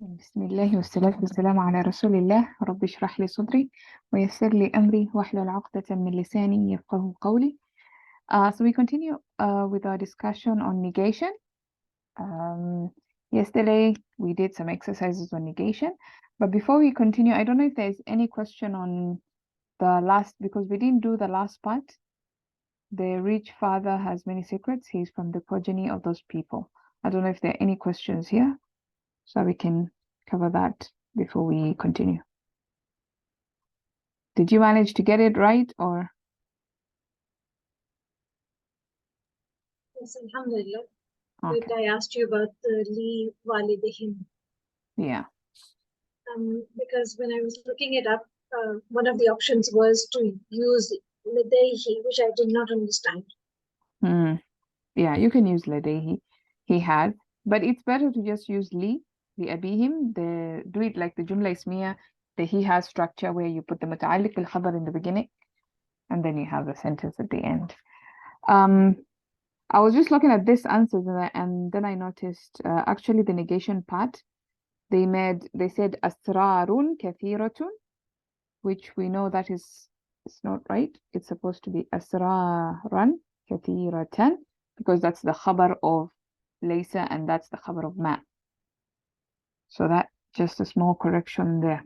بسم الله والصلاة والسلام على رسول الله. رب اشرح لي صدري ويسر لي أمري واحلل عقدة من لساني يفقه قولي. So we continue with our discussion on negation. Yesterday we did some exercises on negation, but before we continue, I don't know if there's any question on the last, because we didn't do the last part. The rich father has many secrets. He's from the progeny of those people. I don't know if there are any questions here, so we can cover that before we continue. Did you manage to get it right, or? Yes, Alhamdulillah. Okay. But I asked you about the li walidihim. Yeah. Because when I was looking it up, one of the options was to use lidayhi, which I did not understand. Yeah, you can use ladayhi. He has, but it's better to just use li abihim. Do it like the jumla ismiya, the he has structure where you put the muta'alliq al-khabar in the beginning, and then you have the sentence at the end. I was just looking at this answers, and then I noticed actually the negation part. They said asrarun kathiratun, which we know that it's not right. It's supposed to be asraran kathiratan, because that's the khabar of laysa and that's the khabar of ma. So that just a small correction there.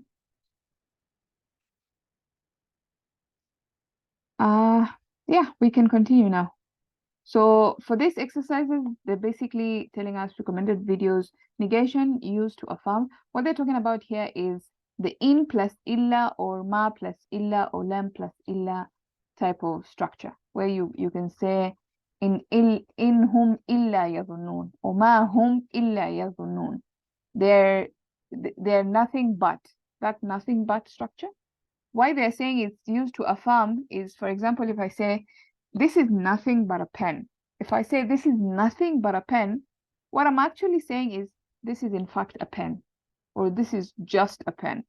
Yeah, we can continue now. So for these exercises, they're basically telling us recommended videos, negation used to affirm. What they're talking about here is the in plus illa or ma plus illa or lam plus illa type of structure, where you can say in hum illa yadhunnun or ma hum illa yadhunnun. They're nothing but, that nothing but structure. Why they're saying it's used to affirm is, for example, if I say this is nothing but a pen. If I say this is nothing but a pen, what I'm actually saying is this is in fact a pen, or this is just a pen.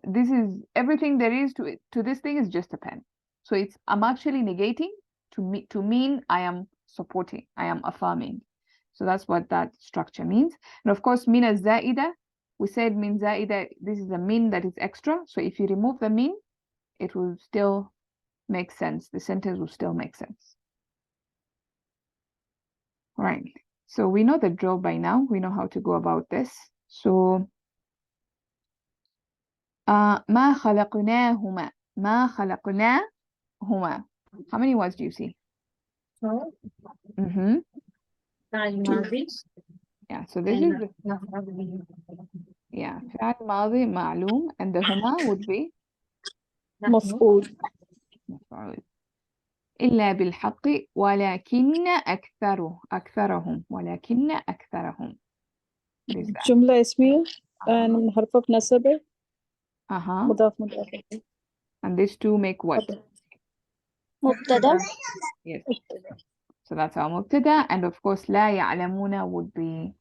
This is everything there is to it. To this thing is just a pen. So I'm actually negating to mean I am supporting, I am affirming. So that's what that structure means. And of course, min az-za'ida, we said min za'ida, this is a min that is extra. So if you remove the min, it will still make sense. The sentence will still make sense. Right. So we know the drill by now. We know how to go about this. So ما خلقناهما. ما خلقناهما. How many words do you see? Yeah, so this is فعل ماضي معلوم, and the هما would be مفعول. مفعول. إلا بالحق ولكن أكثرهم ولكن أكثرهم. جملة اسمية من حرف نصب مضاف إليه. And these two make what? مبتدأ. Yes. So that's our mubtada, and of course لا يعلمون would be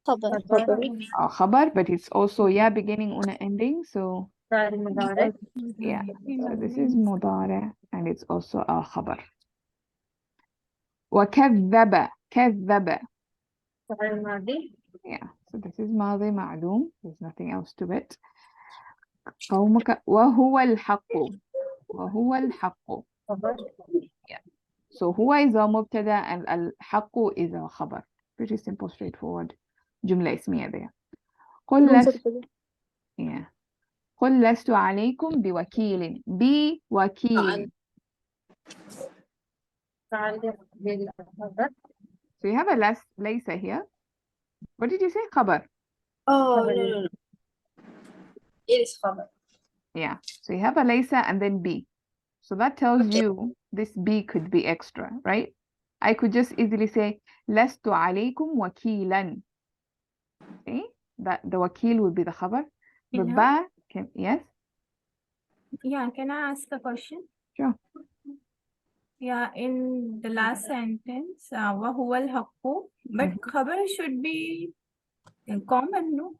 خبر, but it's also ya beginning una ending, so yeah, so this is مضارع and it's also a خبر. وكذب كذب. Yeah, so this is ماضي معلوم, there's nothing else to it. قومك وهو الحق. وهو الحق. Yeah. So هو is our مبتدا and الحق is our خبر. Pretty simple, straightforward. جملة اسمية there. قل لست عليكم بوكيل. بوكيل. So you have a ليس here. What did you say? خبر. no. It is خبر. Yeah. So you have a ليس and then B. So that tells you this B could be extra, right? I could just easily say لست عليكم وكيلا. See? That the wakil will be the khabar. The ba can, yes? Yeah, can I ask a question? Sure. Yeah, in the last sentence, وَهُوَ الْحَقُّ, but khabar should be common, no?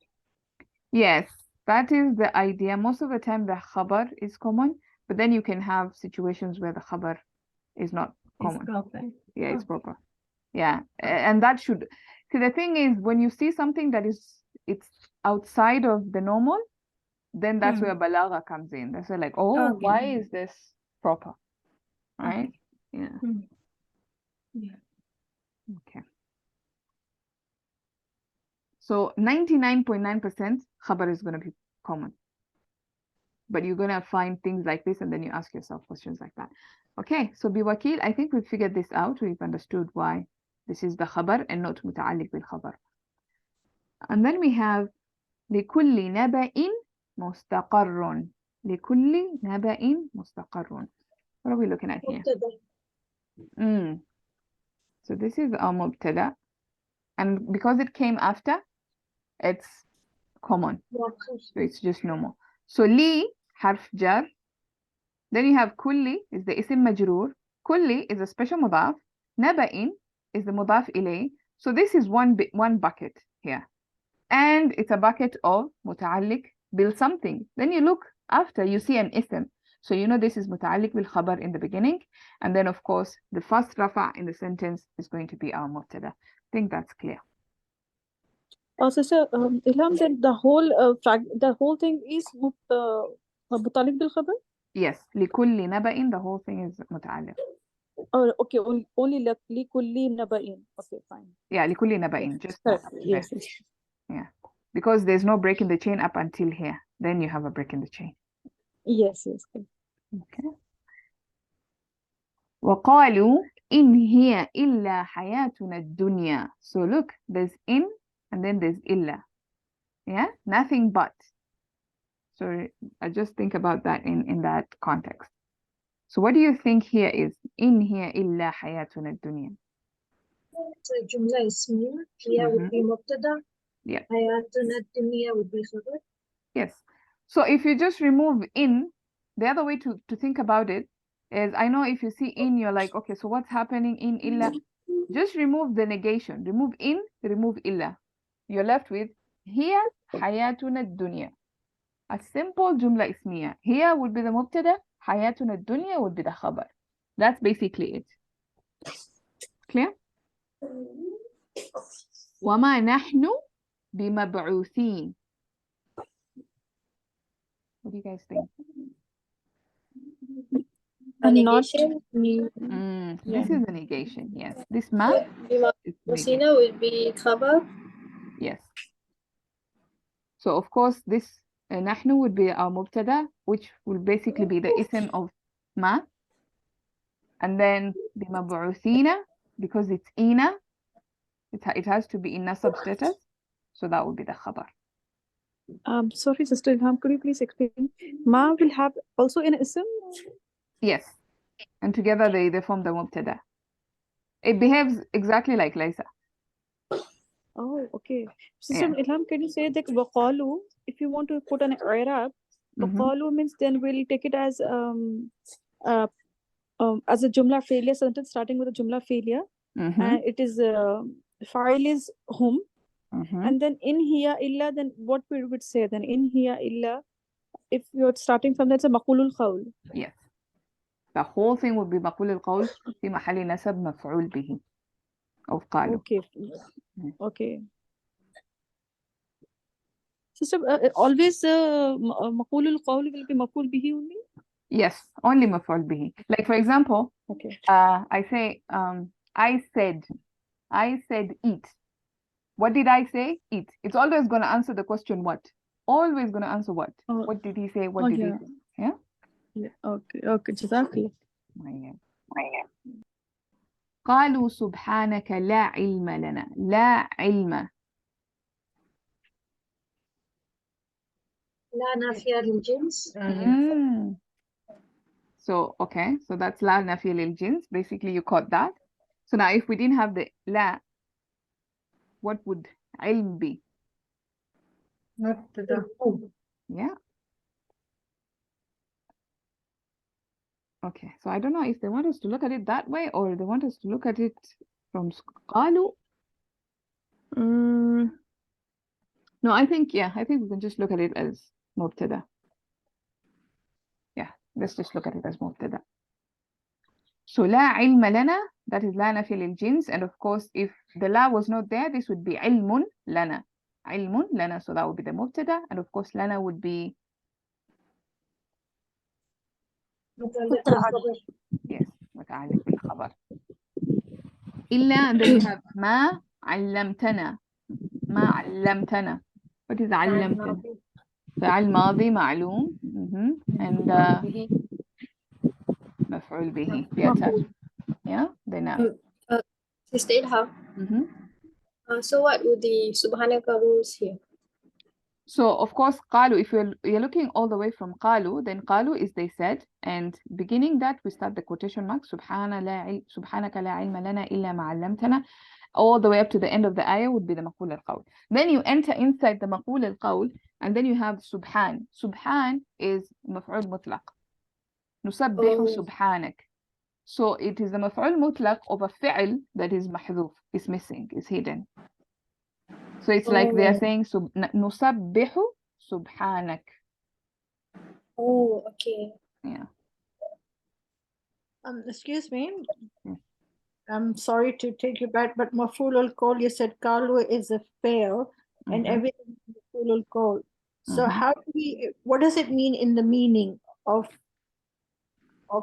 Yes, that is the idea. Most of the time the khabar is common, but then you can have situations where the khabar is not common. It's proper. It's proper. Yeah, and that should, see, the thing is, when you see something that is it's outside of the normal, then that's Hmm. where balagha comes in. That's where like, oh, Okay. why is this proper? Right? Okay. Yeah. Hmm. Yeah. Okay. So 99.9% khabar is going to be common. But you're going to find things like this and then you ask yourself questions like that. Okay, so biwakil, I think we've figured this out. We've understood why this is the khabar and not muta'alliq bil khabar. And then we have لكل نبأ مستقر. لكل نبأ مستقر. What are we looking at here? So this is our mubtada. And because it came after, it's common. So it's just normal. So li, harf jar. Then you have kulli is the isim majroor. Kulli is a special mudaf. Naba'in is the mudaf ilay. So this is one bucket here. And it's a bucket of muta'alliq bil something. Then you look after, you see an ism. So you know this is muta'alliq bil khabar in the beginning. And then of course, the first rafa in the sentence is going to be our mubtada. I think that's clear. Sister Ilham, then the whole thing is muta'alliq bil khabar? Yes, لكل نبأ, the whole thing is muta'alliq. Oh, okay, only likulli naba'in. Okay, fine. Yeah, لكل نبأ, just that. Yes. Yeah, because there's no break in the chain up until here. Then you have a break in the chain. Yes. Okay. وقالوا إن هي إلا حياتنا الدنيا. So look, there's in and then there's إلا. Yeah, nothing but. So I just think about that in that context. So what do you think here is إن هي إلا حياتنا الدنيا? So jumla ismiya, here would be mubtada. Yeah. Hayatuna dunya would be khabar. Yes. So if you just remove in, the other way to think about it is, I know if you see in, you're like, okay, so what's happening in illa? Just remove the negation. Remove in, remove illa. You're left with here hayatuna dunya. A simple jumla ismiya. Here would be the mubtada, hayatuna dunya would be the khabar. That's basically it. Clear? وما نحن بمبعوثين. What do you guys think? Negation. This is the negation, yes. This ma is Musina would be khabar. yes. So of course this نحن would be our mubtada, which will basically be the ism of ma. And then بمبعوثين, because it's ina, it has to be in nasab status. So that would be the khabar. Sorry, Sister Ilham, could you please explain? Ma will have also an ism? Yes. And together they form the mubtada. It behaves exactly like laysa. Oh, okay. Sister Ilham, can you say that waqalu, if you want to put an i'rab, waqalu means then we'll take it as a jumla failure sentence starting with a jumla failure. And it is file is hum. And then in here illa, then what we would say then in here illa, if you're starting from that's a maqulul qawl. Yes. The whole thing would be مقول القول في محل نسب مفعول به أو قالوا. Okay. Okay. Sister, always maqulul qawl will be maqul bihi only? Yes, only مفعول به. Like for example, okay. I say, I said eat. What did I say? Eat. It's always going to answer the question what? Always going to answer what? What did he say? What did he say? Yeah? Yeah. Okay. Jazakallah. قالوا سبحانك لا علم لنا. لا علم. La nafiya lil jins. So, okay. So that's la nafiya lil jins. Basically, you caught that. So now if we didn't have the la, what would ilm be? Yeah. Okay, so I don't know if they want us to look at it that way or they want us to look at it from qalu. No, I think we can just look at it as mubtada. Yeah, let's just look at it as mubtada. So la ilma lana, that is la nafi lil jins, and of course if the la was not there, this would be ilmun lana. علم لنا, so that would be the مبتدا, and of course لنا would be متعلق بالخبر. yes متعلق بالخبر. إلا, and then you have ما علمتنا. ما علمتنا. What is علمتنا? فعل ماضي معلوم. And مفعول به بأتى. Yeah, the noun. Sister Ilham, so what would the Subhanaka rules here? So of course قالوا, if you're looking all the way from قالوا, then قالوا is they said, and beginning that we start the quotation mark سبحانك لا علم لنا إلا ما علمتنا, all the way up to the end of the ayah would be the مقول القول. Then you enter inside the مقول القول, and then you have سبحان. سبحان is مفعول مطلق. نسبح سبحانك. So it is the مفعول مطلق of a فعل that is محذوف, is missing, is hidden. So it's like they are saying نسبح سبحانك. Oh, okay. Yeah. Excuse me. Yes. I'm sorry to take you back, but maf'ul al-qawl, you said qalu is a fail, and everything is maf'ul al-qawl. So how do we, what does it mean in the meaning of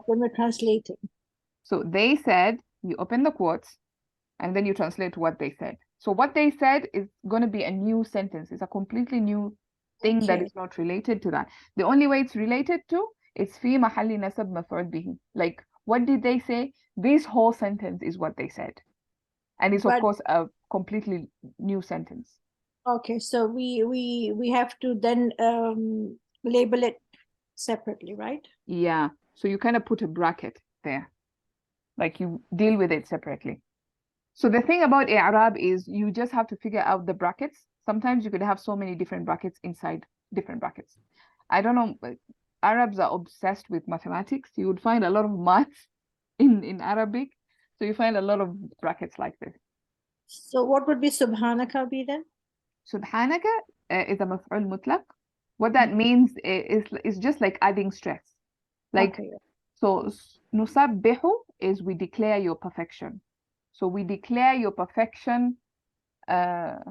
when we're translating? So they said, you open the quotes, and then you translate what they said. So what they said is going to be a new sentence. It's a completely new thing that is not related to that. The only way it's related to, it's في محل نسب مفعول به. Like, what did they say? This whole sentence is what they said. And it's of course a completely new sentence. Okay, so we have to then label it separately, right? Yeah. So you kind of put a bracket there. Like you deal with it separately. So the thing about i'rab is you just have to figure out the brackets. Sometimes you could have so many different brackets inside different brackets. I don't know, but Arabs are obsessed with mathematics. You would find a lot of maths in Arabic. So you find a lot of brackets like this. So what would be subhanaka be then? Subhanaka is a maf'ul mutlaq. What that means is just like adding stress. Like, so nusabbihu is we declare your perfection. So we declare your perfection. The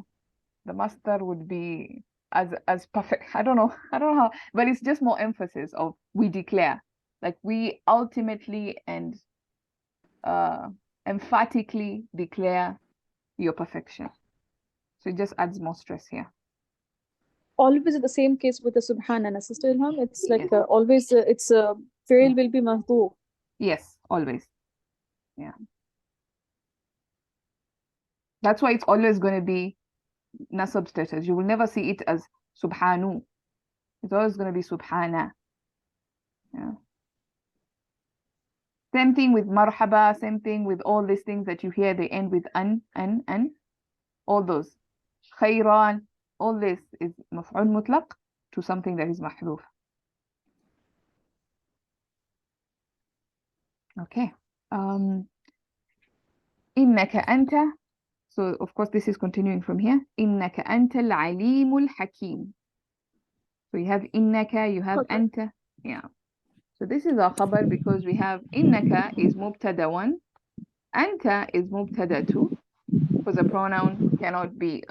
master would be as perfect. I don't know how, but it's just more emphasis of we declare. Like we ultimately and emphatically declare your perfection. So it just adds more stress here. Always the same case with the subhanana, Sister Ilham. It's like always it's fi'l will be mahdhuf. Yes, always. Yeah. That's why it's always going to be nasab status. You will never see it as subhanu. It's always going to be subhana. Yeah. Same thing with marhaba, same thing with all these things that you hear, they end with an, all those. Khayran, all this is maf'ul mutlaq to something that is mahdhuf. Okay. Innaka anta. So of course this is continuing from here. Innaka anta al-alimul hakim. So you have innaka, you have anta. Yeah. So this is our khabar because we have innaka is mubtada 1, anta is mubtada 2, because a pronoun cannot be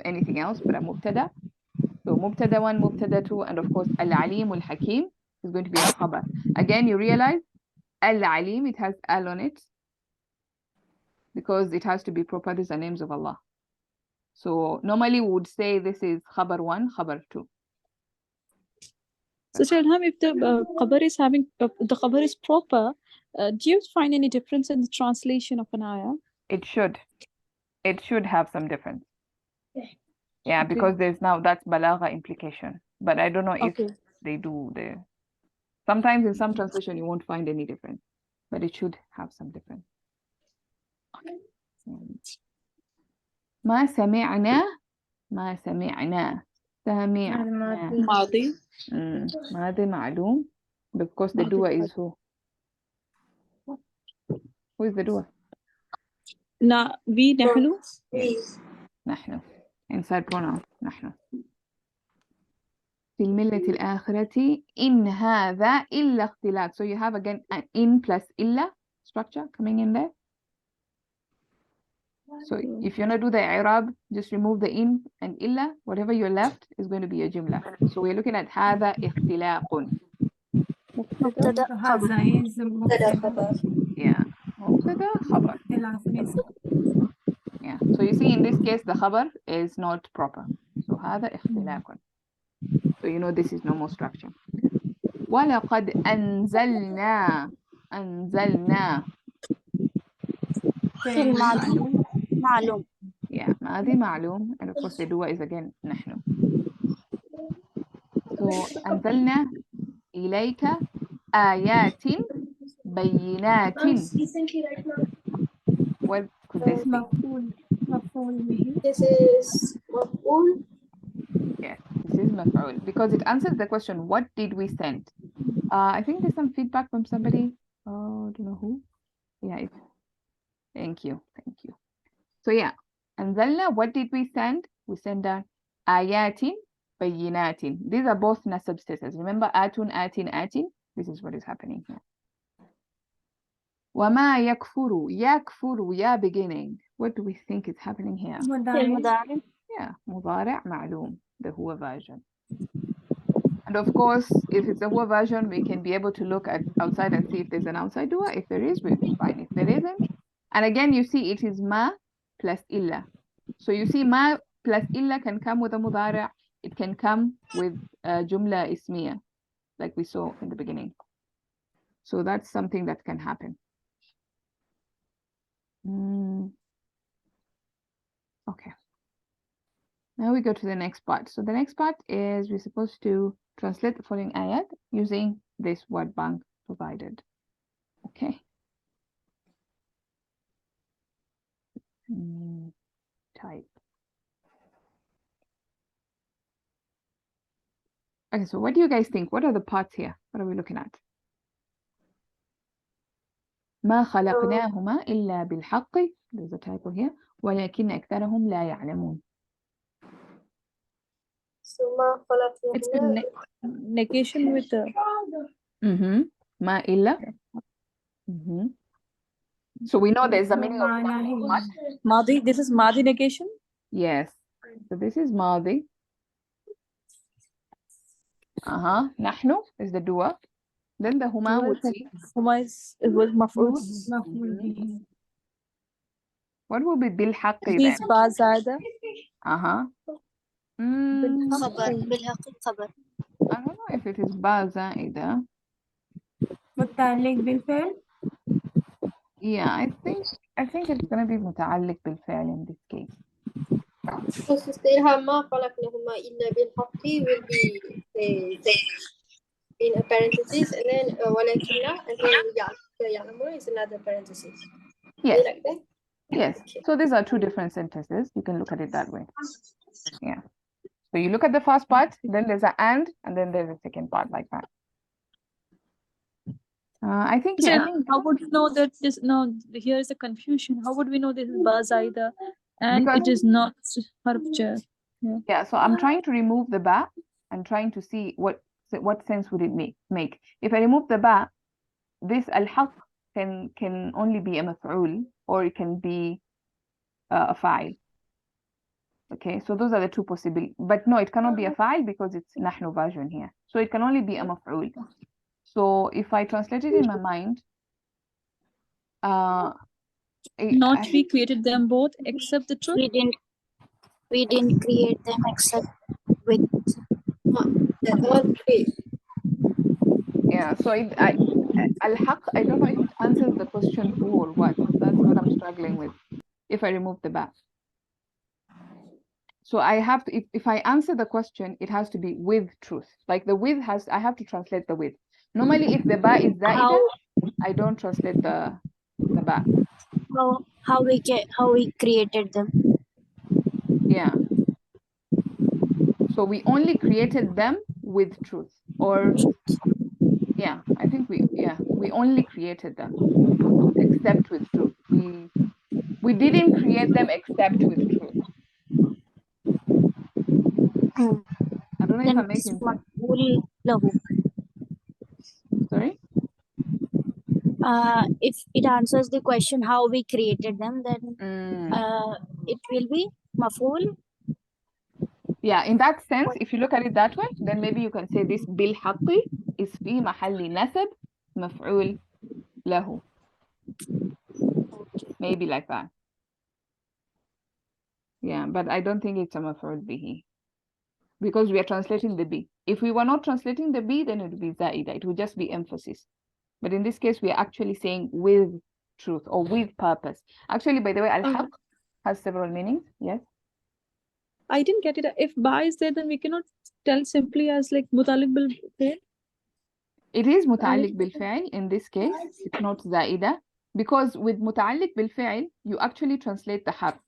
anything else but a mubtada. So mubtada 1, mubtada 2, and of course al-alimul hakim is going to be our khabar. Again, you realize al-alim, it has al on it because it has to be proper. These are names of Allah. So normally we would say this is khabar 1, khabar 2. So Ilham, if the khabar is having the khabar is proper, do you find any difference in the translation of an ayah? It should have some difference. Yeah, because there's now that's balagha implication. But I don't know if they do there. Sometimes in some translation you won't find any difference, but it should have some difference. ما سمعنا سمعنا ماضي. ماضي معلوم, because the doer is who? Who is the doer? we نحن. Yes. نحن. Inside pronoun نحن. في الملة الآخرة إن هذا إلا اختلاط. So you have again an in plus إلا structure coming in there. So if you want to do the i'rab, just remove the in and illa. Whatever you're left is going to be a jumla. So we're looking at هذا اختلاق. مبتدأ So هذا is مبتدأ. Yeah. مبتدأ خبر. اختلاف اسم. Yeah. So you see in this case the khabar is not proper. So هذا اختلاق. So you know this is normal structure. وَلَقَدْ أَنزَلْنَا فعل معلوم. معلوم. Yeah, ماضي معلوم, and of course the dua is again نحن. So أنزلنا إليك آيات بينات. What could this be? مفعول به. This is مفعول. Yes, this is مفعول because it answers the question, what did we send? I think there's some feedback from somebody. Oh, I don't know who. Yeah, thank you. So yeah, أنزلنا, what did we send? We send آيات بينات. These are both nasab status. Remember آتun, آتٍ, آتٍ? This is what is happening here. وما يكفر, ya beginning. What do we think is happening here? مضارع. Yeah, مضارع معلوم, the huwa version. And of course, if it's a huwa version, we can be able to look at outside and see if there's an outside dua. If there is, we'll be fine. If there isn't, and again, you see it is ma plus illa. So you see ma plus illa can come with a mudara'. It can come with a jumla ismiya, like we saw in the beginning. So that's something that can happen. Okay. Now we go to the next part. So the next part is we're supposed to translate the following ayat using this word bank provided. Okay. Type. Okay, so what do you guys think? What are the parts here? What are we looking at? ما خلقناهما إلا بالحق. There's a typo here. ولكن أكثرهم لا يعلمون. So ما It's خلقناهما. a negation with the. ما إلا. So we know there's a meaning of what? Madi. This is Madi negation. Yes. So this is Madi. نحن is the dua. Then the huma would be. Huma is maf'ul. مفعول به. What will be بالحق then? This ba zada. خبر بالحق خبر. I don't know if it is ba zaida. متعلق بالفعل. Yeah, I think it's gonna be متعلق بالفعل in this case. So استيرها ما خلقناهما إلا بالحق will be in a parenthesis, and then ولكن, and then يعلمون is another parenthesis. Yes. You like that? Yes. Okay. So these are two different sentences. You can look at it that way. Yeah. So you look at the first part, then there's an and then there's a second part like that. I think So yeah. how would we know that this? No, here is the confusion. How would we know this is ba zaida and Because- it is not harf jar? Yeah. So I'm trying to remove the ba and trying to see what sense would it make. If I remove the ba, this al-haq can only be a maf'ul or it can be a fa'il. Okay, so those are the two possibilities. But no, it cannot be a fa'il because it's nahnu version here. So it can only be a maf'ul. So if I translate it in my mind, We created them both except the truth. We didn't create them except with all three. Yeah, so al-haq, I don't know if it answers the question who or what. That's what I'm struggling with if I remove the ba. So I have to, if I answer the question, it has to be with truth. Like the with I have to translate the with. Normally, if the ba is zaida, I don't translate the ba. How we created them. Yeah. So we only created them with truth, or yeah, I think we only created them except with truth. We didn't create them except with truth. I don't know if I'm making sense. Sorry? if it answers the question how we created them, then it will be maf'ul. Yeah, in that sense, if you look at it that way, then maybe you can say this بالحق is في محل نسب مفعول له. Maybe like that. Yeah, but I don't think it's a maf'ul bihi, because we are translating the B. If we were not translating the B, then it would be zaida. It would just be emphasis. But in this case, we are actually saying with truth or with purpose. Actually, by the way, al-haq has several meanings. Yes. I didn't get it. If ba is there, then we cannot tell simply as like mutaliq bil fi'l. It is muta'alliq bil fi'l in this case. It's not zaida, because with muta'alliq bil fi'l, you actually translate the harf.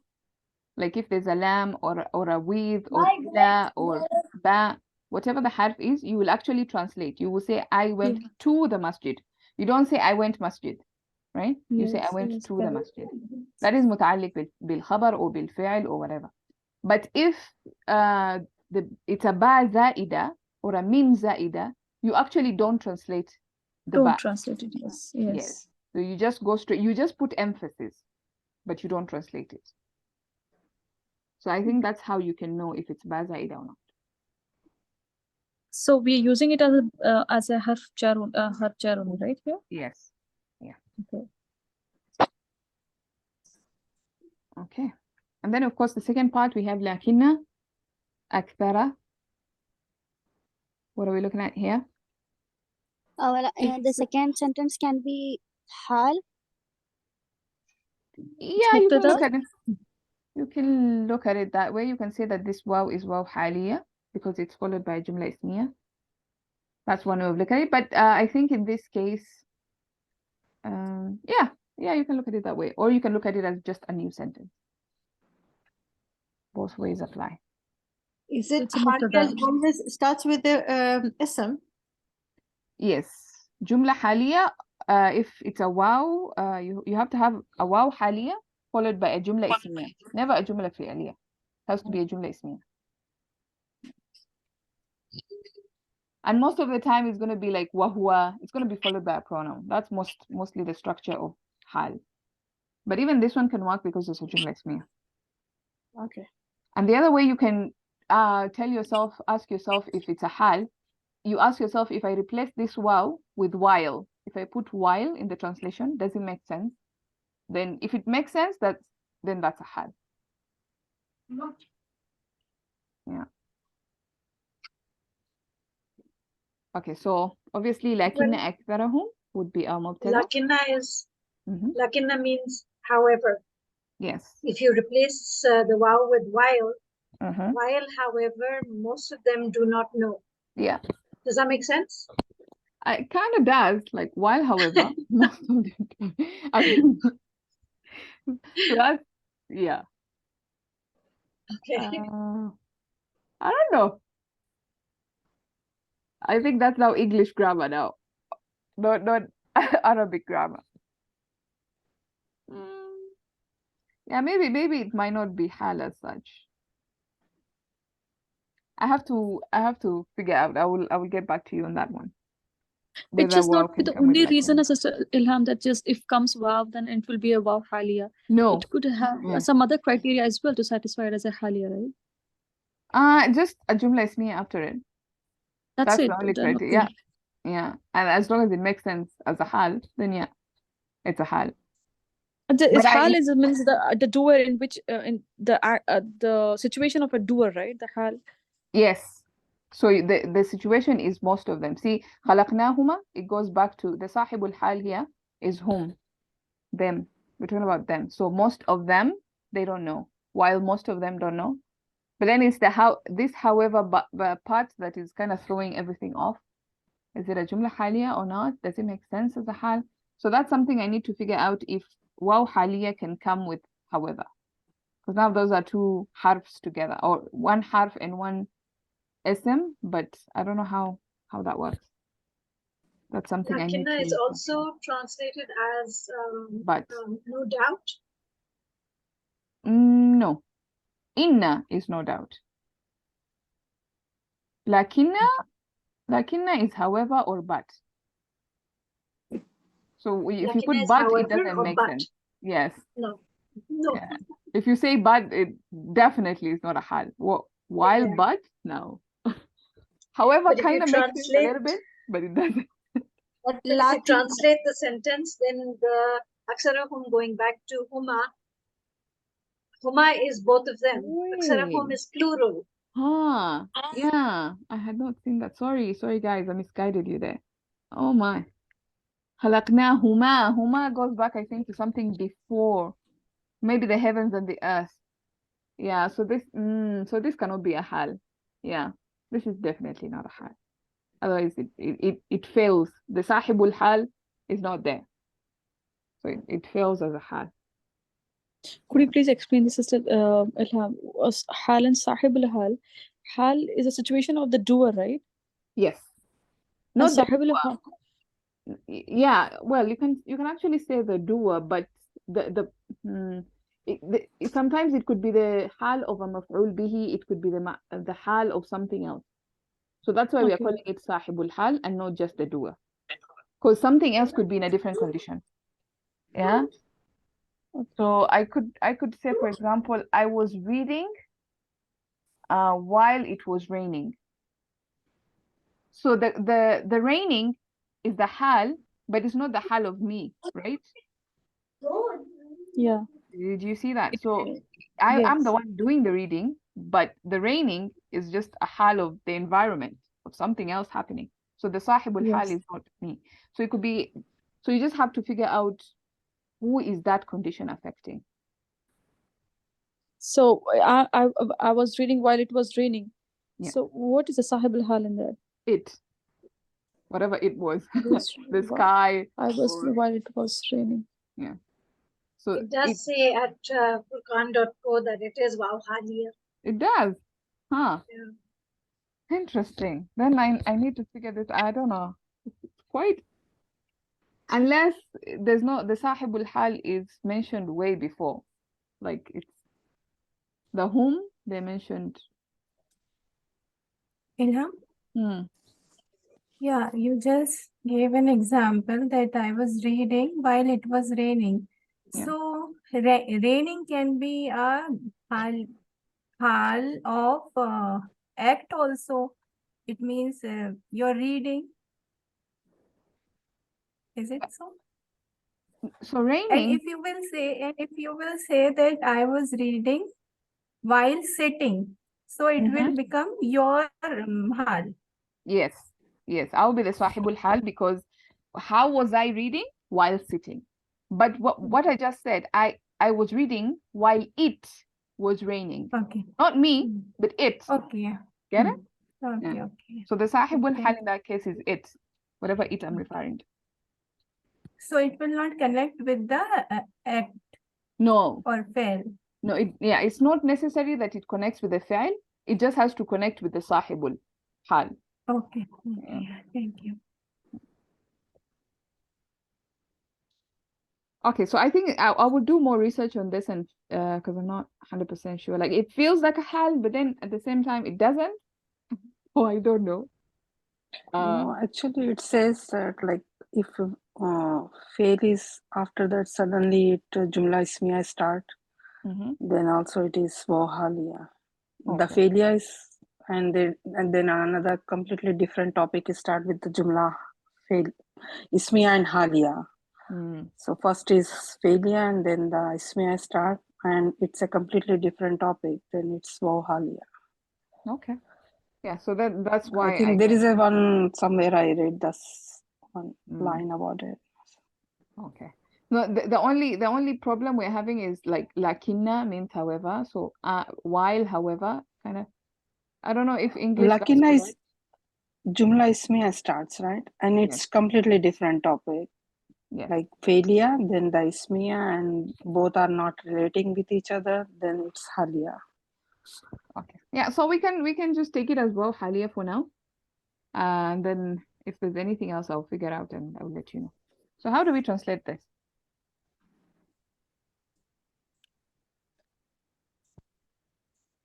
Like if there's a lam or a with or ila or ba, whatever the harf is, you will actually translate. You will say, I went to the masjid. You don't say, I went masjid, right? You say, I went to the masjid. That is muta'alliq bil khabar or bil fi'l or whatever. But if it's a ba zaida or a mim zaida, you actually don't translate the ba. Don't translate it, yes. So you just go straight, you just put emphasis, but you don't translate it. So I think that's how you can know if it's ba zaida or not. So we're using it as a harf jar only, right here? Yes. Yeah. Okay. Okay. And then of course the second part we have lakinna, akthara. What are we looking at here? The second sentence can be hal. Yeah, you can look at it. You can look at it that way. You can say that this waw is waw haliya because it's followed by jumla ismiya. That's one way of looking at it. But I think in this case, yeah, you can look at it that way. Or you can look at it as just a new sentence. Both ways apply. Is it haliya always starts with the ism? Yes. Jumla haliya, if it's a waw, you have to have a waw haliya followed by a jumla ismiya. Never a jumla fi'liya. It has to be a jumla ismiya. And most of the time it's going to be like wahwa. It's going to be followed by a pronoun. That's mostly the structure of hal. But even this one can work because it's a jumla ismiya. Okay. And the other way you can ask yourself if it's a hal, you ask yourself, if I replace this waw with while, if I put while in the translation, does it make sense? Then if it makes sense, then that's a hal. Yeah. Okay, so obviously lakinna aktharahum would be our mubtada. Lakinna means however. Yes. If you replace the waw with while, however, most of them do not know. Yeah. Does that make sense? It kind of does. Like while, however, most of them do. I mean, so that's, yeah. Okay. I don't know. I think that's now English grammar now, not Arabic grammar. Yeah, maybe it might not be hal as such. I have to figure out. I will get back to you on that one. It's just not the only reason as Ilham that just if comes waw, then it will be a waw haliya. No. It could have some other criteria as well to satisfy it as a haliya, right? Just a jumla ismiya after it. That's it. The only criteria. Okay. Yeah. And as long as it makes sense as a hal, then yeah, it's a hal. Hal means the doer in which in the situation of a doer, right? The hal. Yes. So the situation is most of them. See, khalaqnahuma, it goes back to the sahibul hal here is whom? Them. We're talking about them. So most of them, they don't know, while most of them don't know. But then it's however part that is kind of throwing everything off. Is it a jumla haliya or not? Does it make sense as a hal? So that's something I need to figure out if waw haliya can come with however. Because now those are two harfs together, or one harf and one ism, but I don't know how that works. That's something I need to. Lakinna is also translated as no doubt. No. Inna is no doubt. Lakinna is however or but. So if you Lakina put is but, it however doesn't or make but. sense. Yes. No. No. Yeah. If you say but, it definitely is not a hal. While Yeah. but, no. However, But if you kind of makes sense a little translate, bit, but it doesn't. but if you translate the sentence, then the aksara hum going back to huma, huma is both of them. Aksara hum Wait. is plural. Huh. Yeah. I had not seen that. Sorry guys, I misguided you there. Oh my. Halaknahuma. Huma goes back, I think, to something before. Maybe the heavens and the earth. Yeah, so this cannot be a hal. Yeah. This is definitely not a hal. Otherwise it fails. The sahibul hal is not there. So it fails as a hal. Could you please explain this, Sister Ilham? Hal and sahib al-hal. Hal is a situation of the doer, right? Yes. And Not the sahib al-hal. yeah, well, you can actually say the doer, but sometimes it could be the hal of a maf'ul bihi, it could be the hal of something else. So that's why we are calling it sahibul hal and not just the doer, because something else could be in a different condition. Yeah. So I could say, for example, I was reading while it was raining. So the raining is the hal, but it's not the hal of me, right? Yeah. Did you see that? So I'm the one doing the reading, but the raining is just a hal of the environment, of something else happening. So the sahibul hal is not me. So it could be, so you just have to figure out who is that condition affecting. So I was reading while it was raining. Yeah. So what is the sahib al-hal in there? It, whatever it was, the sky. I was while it was raining. Yeah. So it does say at Furqan.co that it is wow haliya. It does. Huh. Yeah. Interesting. Then I need to figure this. I don't know. It's quite, unless there's no, the sahibul hal is mentioned way before. Like it's the whom they mentioned. Ilham? Yeah, you just gave an example that I was reading while it was raining. Yeah. So raining can be a hal of act also. It means you're reading. Is it so? So raining. And if you will say that I was reading while sitting, so it will become your hal. Yes. Yes. I'll be the sahibul hal, because how was I reading? While sitting. But what I just said, I was reading while it was raining. Okay. Not me, but it. Okay. Get it? Okay. Yeah. Okay. So the sahibul Okay. hal in that case is it, whatever it I'm referring to. So it will not connect with the act No. or fail. No, it's not necessary that it connects with the fa'il. It just has to connect with the sahibul hal. Okay. Okay. Thank you. Okay, so I think I will do more research on this, and because I'm not 100% sure. Like it feels like a hal, but then at the same time it doesn't. Oh, I don't know. No, actually it says that like if fail is after that suddenly jumla ismiya start, then also it is wahalia. The failure is and then another completely different topic is start with the jumla fail ismiya and halia. So first is failure and then the ismiya start, and it's a completely different topic. Then it's wahalia. Okay. Yeah, so that's why I think there is a one somewhere I read this one line about it. Okay. No, the only problem we're having is like lakinna means however. So while however, kind of, I don't know if English. Lakinna is jumla ismiya starts, right? And it's completely different topic. Yeah. Like failure, then the ismiya, and both are not relating with each other, then it's halia. Okay. Yeah, so we can just take it as well, halia, for now. And then if there's anything else, I'll figure out and I'll let you know. So how do we translate this?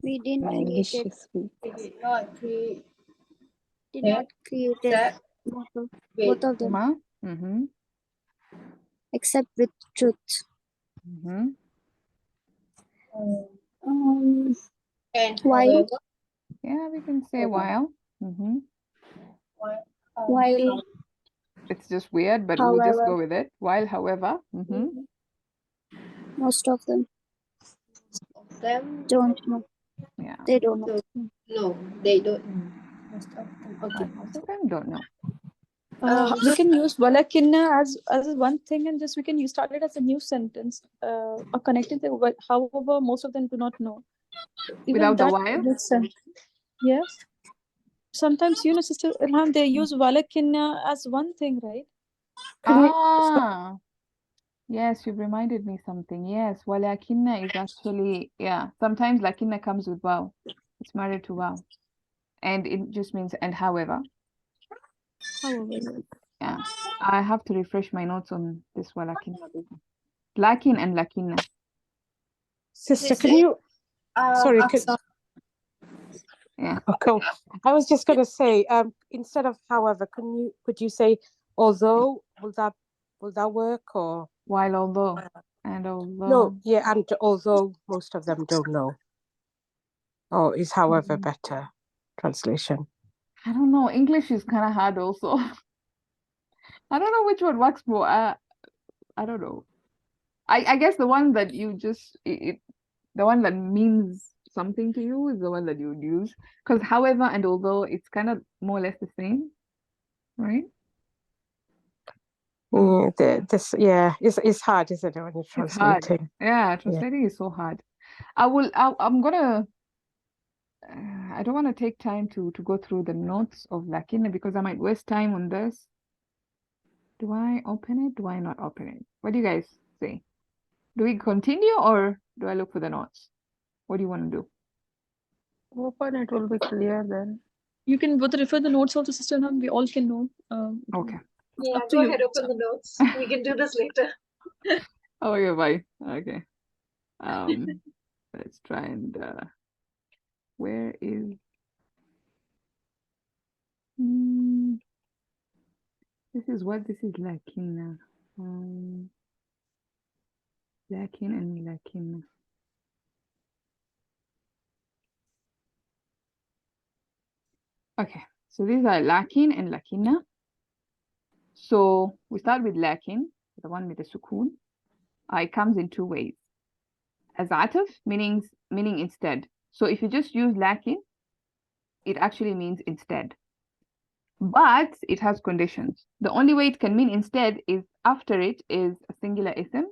We didn't My English create is weak. did not create it. Both of them. except with truth. And While, however, Yeah, we can say while. while, It's just weird, but we'll just however, go with it. While, however. most of them them don't know. Yeah. They don't know. no, they don't. Most of them. Okay. Most of them don't know. We can use walakinna as one thing, and just we can start it as a new sentence, or connected. However, most of them do not know. Even Without the that while? makes sense. Yes. Sometimes, Sister Ilham, they use walakinna as one thing, right? Yes, you've reminded me something. Yes, walakinna is actually, sometimes lakinna comes with wow. It's married to wow. And it just means, and however. However. Yeah. I have to refresh my notes on this walakinna. Lakin and lakinna. Sister, can you? Sorry, Yeah. oh, cool. I was just going to say, instead of however, could you say although? Will that work, or While, although, and although. no? Yeah, and although most of them don't know. Or is however better translation? I don't know. English is kind of hard also. I don't know which one works more. I don't know. I guess the one that you just the one that means something to you is the one that you would use. Because however and although it's kind of more or less the same, right? It's hard, isn't it, when you're translating? It's hard. Yeah, translating is so hard. I'm gonna I don't want to take time to go through the notes of lakinna because I might waste time on this. Do I open it? Do I not open it? What do you guys say? Do we continue or do I look for the notes? What do you want to do? Open, it will be clear then. You can both refer the notes also, Sister Ilham. We all can know. Okay. Yeah, go ahead, open the notes. We can do this later. Oh, yeah, bye. Okay. Let's try and where is this is lakinna. Lakin and lakinna. Okay, so these are lakin and lakinna. So we start with lakin, the one with the sukoon. It comes in two ways. As ataf, meaning instead. So if you just use lakin, it actually means instead. But it has conditions. The only way it can mean instead is after it is a singular ism,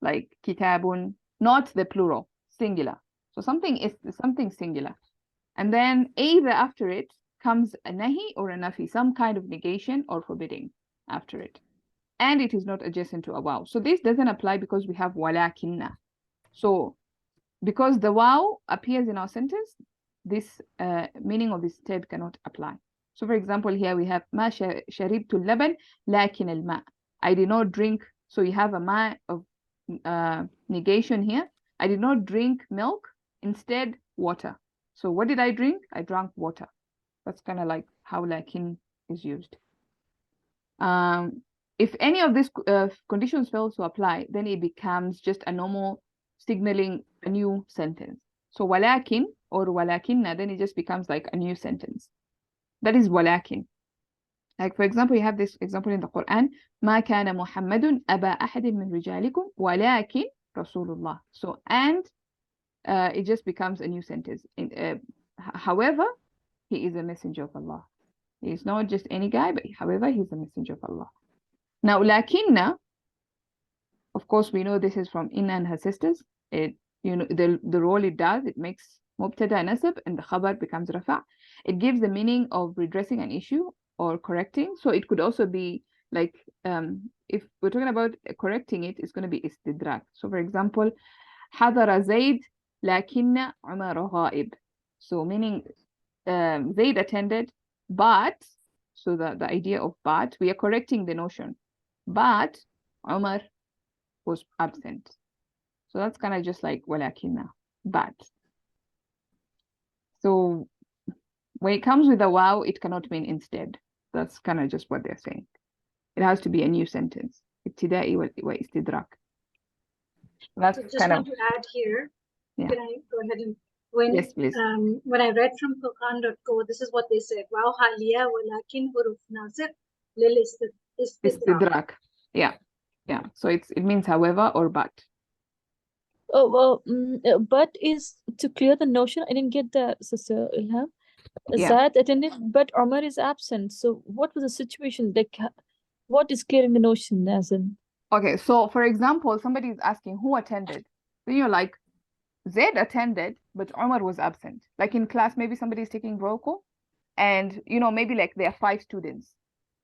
like kitabun, not the plural, singular. So something is something singular. And then either after it comes a nahi or a nafi, some kind of negation or forbidding after it. And it is not adjacent to a waw. So this doesn't apply because we have walakinna. So because the waw appears in our sentence, this meaning of instead cannot apply. So for example, here we have ma sharibtu laban lakin al ma. I did not drink. So you have a ma of negation here. I did not drink milk, instead water. So what did I drink? I drank water. That's kind of like how lakin is used. If any of these conditions fail to apply, then it becomes just a normal signaling a new sentence. So walakin or walakinna, then it just becomes like a new sentence. That is walakin. Like for example, you have this example in the Quran, ما كان محمد أبا أحد من رجالكم ولكن رسول الله. So and it just becomes a new sentence. However, he is a messenger of Allah. He is not just any guy, but however, he's a messenger of Allah. Now, lakinna, of course, we know this is from Inna and her sisters. It, the role it does, it makes mubtada nasab and the khabar becomes rafa'. It gives the meaning of redressing an issue or correcting. So it could also be like, if we're talking about correcting it, it's going to be istidrak. So for example, حضر زيد لكن عمر غائب. So meaning Zaid attended, but, so the idea of but, we are correcting the notion. But Umar was absent. So that's kind of just like walakinna, but. So when it comes with a wow, it cannot mean instead. That's kind of just what they're saying. It has to be a new sentence. ابتدائي واستدراك. That's I just kind of, want to add here. Yeah. Can I go ahead and Yes, please. when I read from Quran.co, this is what they said. Wow haliya walakin huruf nazir lil istidrak. Istidrak. Yeah. Yeah. So it means however or but. Oh, well, but is to clear the notion. I didn't get that, Sister Ilham. Yeah. Zad attended, but Omar is absent. So what was the situation? Like, what is clearing the notion, as in? Okay, so for example, somebody is asking who attended. Then you're like, Zaid attended, but Omar was absent. Like in class, maybe somebody is taking roll call, and maybe like there are 5 students,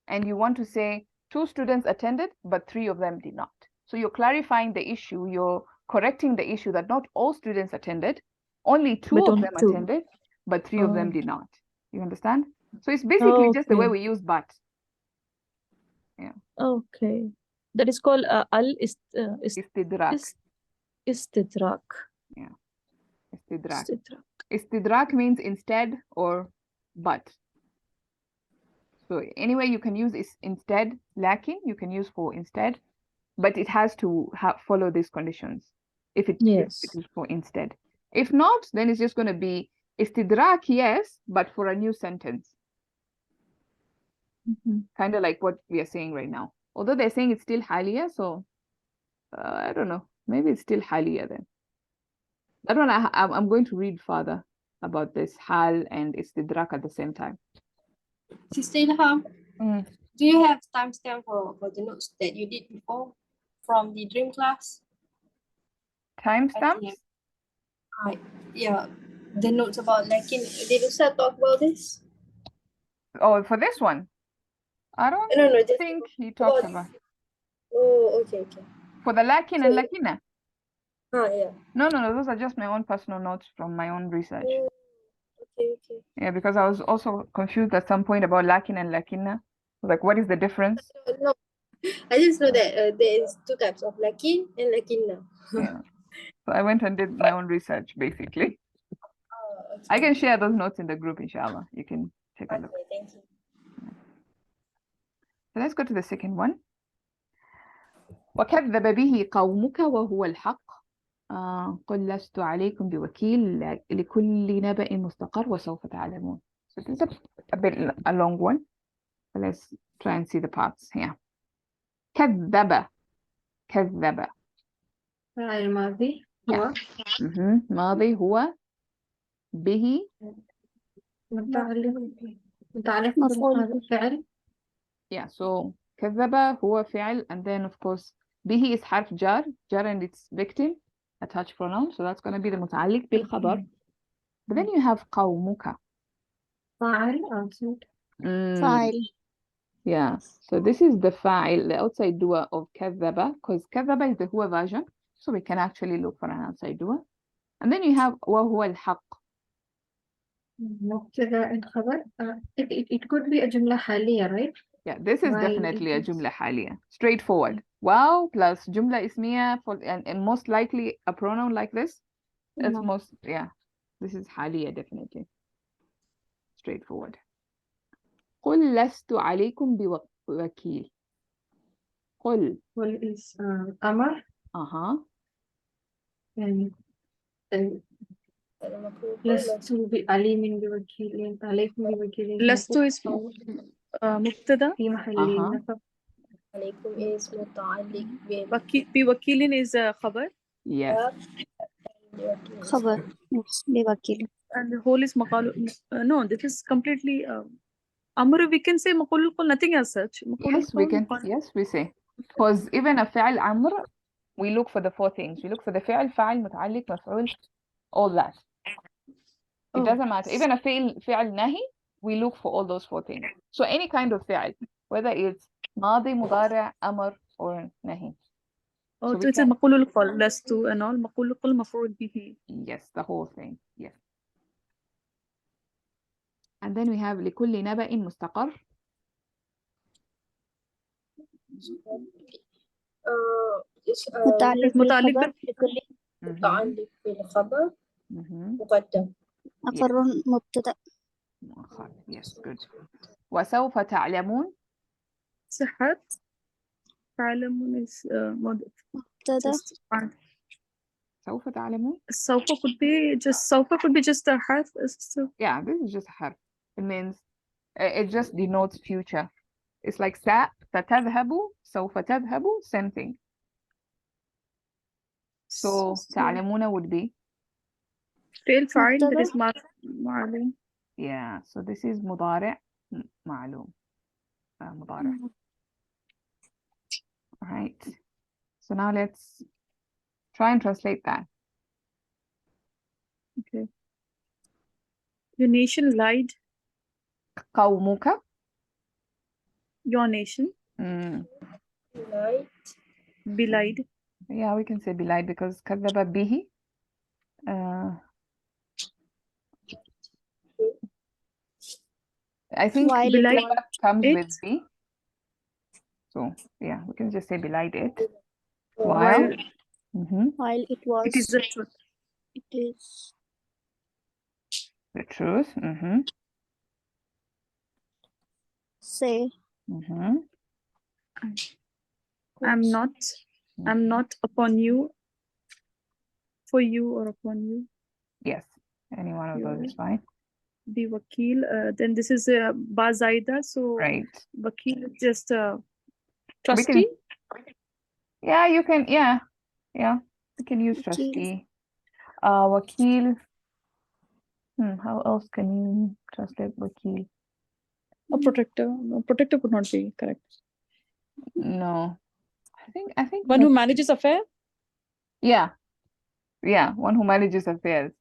and you want to say 2 students attended, but 3 of them did not. So you're clarifying the issue, you're correcting the issue that not all students attended, only 2 But of only them 2. attended, but 3 of them Oh. did not. You understand? So it's basically just the way Okay. we use but. Okay. That is called Istidrak. istidrak. Yeah. Istidrak. Istidrak. Istidrak means instead or but. So anyway, you can use is instead, lakin, you can use for instead, but it has to follow these conditions if it is for instead. If not, then it's just going to be istidrak, yes, but for a new sentence. Kind of like what we are saying right now. Although they're saying it's still haliya, so I don't know. Maybe it's still haliya then. That one, I'm going to read further about this hal and istidrak at the same time. Sister Ilham, do you have timestamp for the notes that you did before from the dream class? Timestamps? Yeah, the notes about lakin. Did Ustaz talk about this? Oh, for this one? I don't think he talked about. Oh, okay. For the lakin and lakina? Yeah. No, those are just my own personal notes from my own research. Okay. Yeah, because I was also confused at some point about lakin and lakina. Like, what is the difference? No, I just know that there is 2 types of lakin and lakinna. Yeah. So I went and did my own research, basically. Okay. I can share those notes in the group, inshallah. You can take a look. Okay, thank you. So let's go to the second one. وكذب به قومك وهو الحق قل لست عليكم بوكيل لكل نبأ مستقر وسوف تعلمون. So this is a bit a long one. But let's try and see the parts here. كذب الماضي هو ماضي هو به متعلق بالفعل. Yeah, so كذب هو فعل, and then of course به is حرف جار and its victim attached pronoun, so that's going to be the متعلق بالخبر. But then you have قومك. فاعل. Yeah, so this is the fa'il, the outside doer of كذب, because كذب is the huwa version, so we can actually look for an outside doer. And then you have وهو الحق. مبتدأ الخبر. It could be a جملة حالية, right? Yeah, this is definitely a جملة حالية. Straightforward. Wow plus جملة اسمية and most likely a pronoun like this. It's this is حالية definitely. Straightforward. قل لست عليكم بوكيل. قل is أمر. And لست بعليم بوكيل عليكم بوكيل. لست is مبتدأ. في محل نصب. عليكم is متعلق بوكيل is خبر. Yes. خبر بوكيل. And the whole is مقال. No, this is completely أمر. We can say مقول القول, nothing as such. Yes, we can. Yes, we say. Because even a فعل أمر, we look for the 4 things. We look for the فعل, فاعل, متعلق, مفعول, all that. It doesn't matter. Even a فعل نهي, we look for all those 4 things. So any kind of فعل, whether it's ماضي, مضارع, أمر, or نهي. Oh, so it's مقول القول, لست and all. مقول القول مفعول به. Yes, the whole thing. Yes. And then we have لكل نبأ مستقر. متعلق بالخبر. متعلق بالخبر مقدم. مفر مبتدأ. Yes, good. وسوف تعلمون. صحت. تعلمون is مبتدأ. just part. سوف تعلمون. سوف could be just a حرف. Yeah, this is just a حرف. It means it just denotes future. It's like ستذهب, سوف تذهب, same thing. So تعلمون would be فعل فاعل that مبتدأ. is معلوم. yeah. So this is مضارع معلوم. مضارع. All right. So now let's try and translate that. Okay. Your nation lied. قومك. Your nation Light. belied. Yeah, we can say belied because كذب به. I think While it belied was. comes it. with be. So yeah, we can just say belied it. While While it was. it is the truth. It is. The truth. Say. I'm not upon you, for you or upon you. Yes, any one of those is fine. The wakil. Then this is ba zaida. So Right. wakil is just trustee. Yeah, you can. Yeah, you can use trustee. Wakil. How else can you translate wakil? A protector. No, protector could not be correct. No, I think One who manages affair. Yeah, one who manages affairs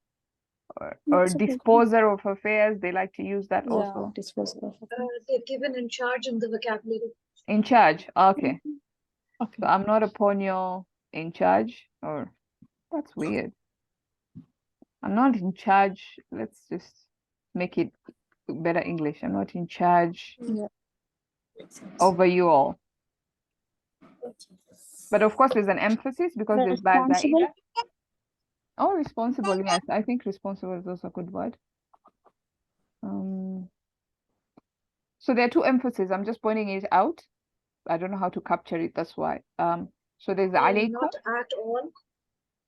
or disposer of affairs. They like to use that also. Disposer of affairs. They're given in charge in the vocabulary. In charge. Okay. Okay. So I'm not upon you in charge, or that's weird. I'm not in charge. Let's just make it better English. I'm not in charge over you all. But of course, there's an emphasis because there's Responsible. Bazaida. Oh, responsible. Yes, I think responsible is also a good word. So there are two emphases. I'm just pointing it out. I don't know how to capture it. That's why. So there's alaykum. Not at all.